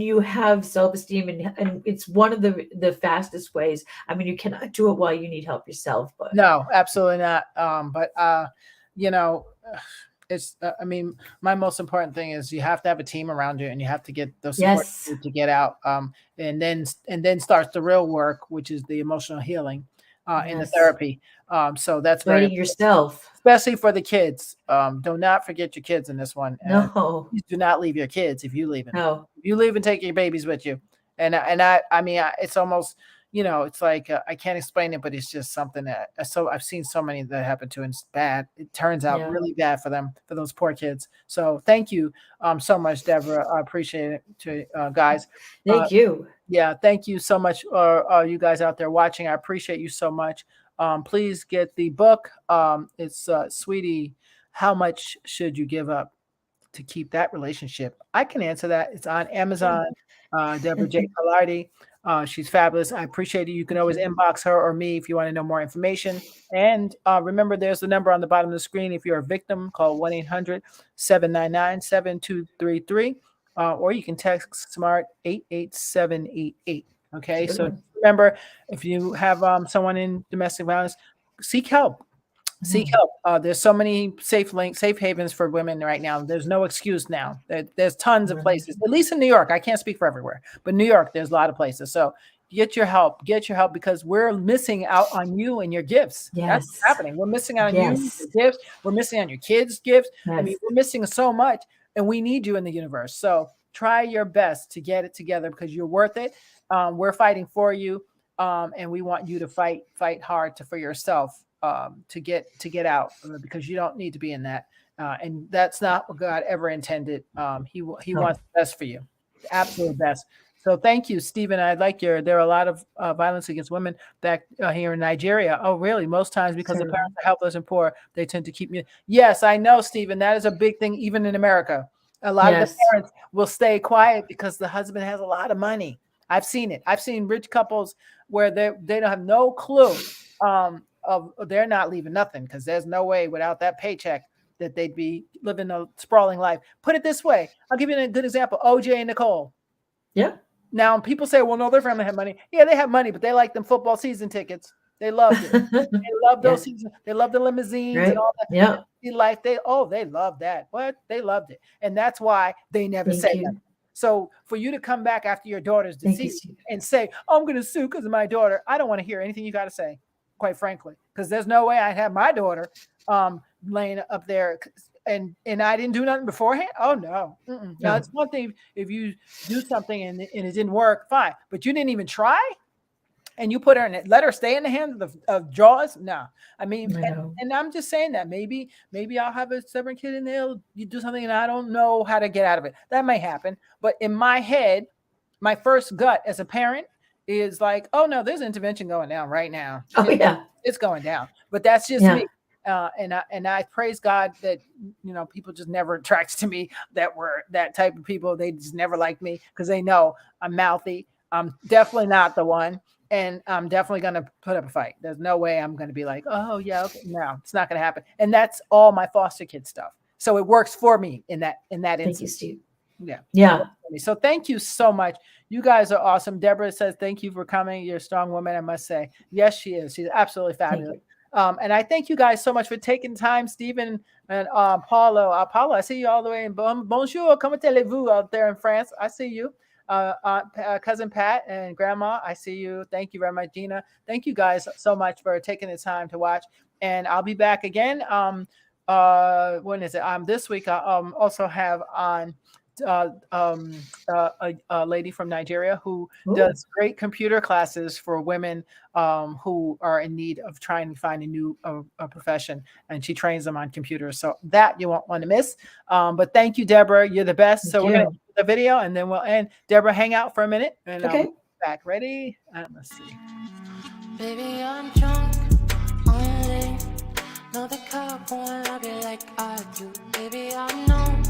you have self-esteem, and it's one of the fastest ways. I mean, you cannot do it while you need help yourself. But no, absolutely not. It's. I mean, my most important thing is you have to have a team around you, and you have to get those support to get out. And then starts the real work, which is the emotional healing, and the therapy. So that's writing yourself, especially for the kids. Do not forget your kids in this one. No, please do not leave your kids if you leave it. No, if you leave and take your babies with you. I mean, it's almost, it's like I can't explain it, but it's just something that I've seen so many that happen to, and it's bad. It turns out really bad for them, for those poor kids. So thank you so much, Debra. I appreciate it, guys. Thank you. Yeah, thank you so much, you guys out there watching. I appreciate you so much. Please get the book. It's Sweetie, How Much Should You Give Up to Keep That Relationship? I can answer that. It's on Amazon. Debra J. Palardy. She's fabulous. I appreciate it. You can always inbox her or me if you want to know more information. And remember, there's the number on the bottom of the screen. If you're a victim, call 1-800-799-7233. Or you can text SMART 88788. Okay, so remember, if you have someone in domestic violence, seek help. Seek help. There's so many safe havens for women right now. There's no excuse now. There's tons of places, at least in New York. I can't speak for everywhere, but New York, there's a lot of places. So get your help, because we're missing out on you and your gifts. Yes. That's what's happening. We're missing out on you, your gifts. We're missing on your kids' gifts. I mean, we're missing so much, and we need you in the universe. So try your best to get it together, because you're worth it. We're fighting for you, and we want you to fight hard for yourself. To get out, because you don't need to be in that, and that's not what God ever intended. He wants the best for you, the absolute best. So thank you, Stephen. I like there are a lot of violence against women back here in Nigeria. Oh, really? Most times because the parents are helpless and poor, they tend to keep me. Yes, I know, Stephen. That is a big thing, even in America. A lot of the parents will stay quiet because the husband has a lot of money. I've seen it. I've seen rich couples where they don't have no clue. They're not leaving nothing, because there's no way without that paycheck that they'd be living a sprawling life. Put it this way. I'll give you a good example. OJ and Nicole. Yeah. Now people say, well, no, their family had money. Yeah, they have money, but they like them football season tickets. They loved it. They love those seasons. They love the limousines and all that. Yeah. They love that. What? They loved it. And that's why they never said that. So for you to come back after your daughter's deceased and say, I'm going to sue because of my daughter, I don't want to hear anything you got to say, quite frankly, because there's no way I'd have my daughter laying up there and I didn't do nothing beforehand. Oh, no. Now, it's one thing if you do something and it didn't work, fine. But you didn't even try? And you put her in it, let her stay in the hands of Jaws? No. I mean, and I'm just saying that maybe I'll have a stubborn kid and you do something and I don't know how to get out of it. That may happen. But in my head, my first gut as a parent is like, oh no, there's intervention going down right now. It's going down. But that's just me. And I praise God that, people just never attracted to me that were that type of people. They just never liked me because they know I'm mouthy. I'm definitely not the one. And I'm definitely going to put up a fight. There's no way I'm going to be like, oh yeah, okay. No, it's not going to happen. And that's all my foster kid stuff. So it works for me in that instance. Thank you, Steve. Yeah. So thank you so much. You guys are awesome. Debra says, thank you for coming. You're a strong woman, I must say. Yes, she is. She's absolutely fabulous. And I thank you guys so much for taking time, Stephen and Paulo. Paulo, I see you all the way in Bonjour, comment allez-vous out there in France? I see you. Cousin Pat and Grandma, I see you. Thank you very much, Gina. Thank you guys so much for taking the time to watch. And I'll be back again. When is it? This week I also have on a lady from Nigeria who does great computer classes for women who are in need of trying to find a new profession, and she trains them on computers. So that you won't want to miss. But thank you, Deborah. You're the best. So we're gonna do the video and then we'll end. Deborah, hang out for a minute and Okay. back. Ready? Let's see. Baby, I'm drunk on it. No, the cup won't love you like I do. Baby, I know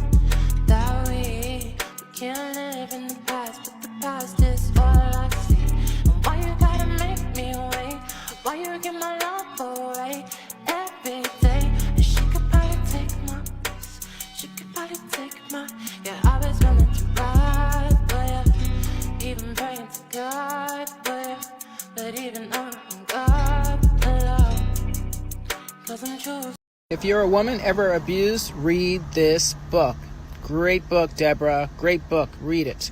that we can't live in the past, but the past is all I see. And why you gotta make me wait? Why you give my love away every day? And she could probably take my place. She could probably take my. Yeah, I was willing to ride, but yeah, even praying to God, but even I'm God alone. 'Cause I'm true. If you're a woman ever abused, read this book. Great book, Deborah. Great book. Read it.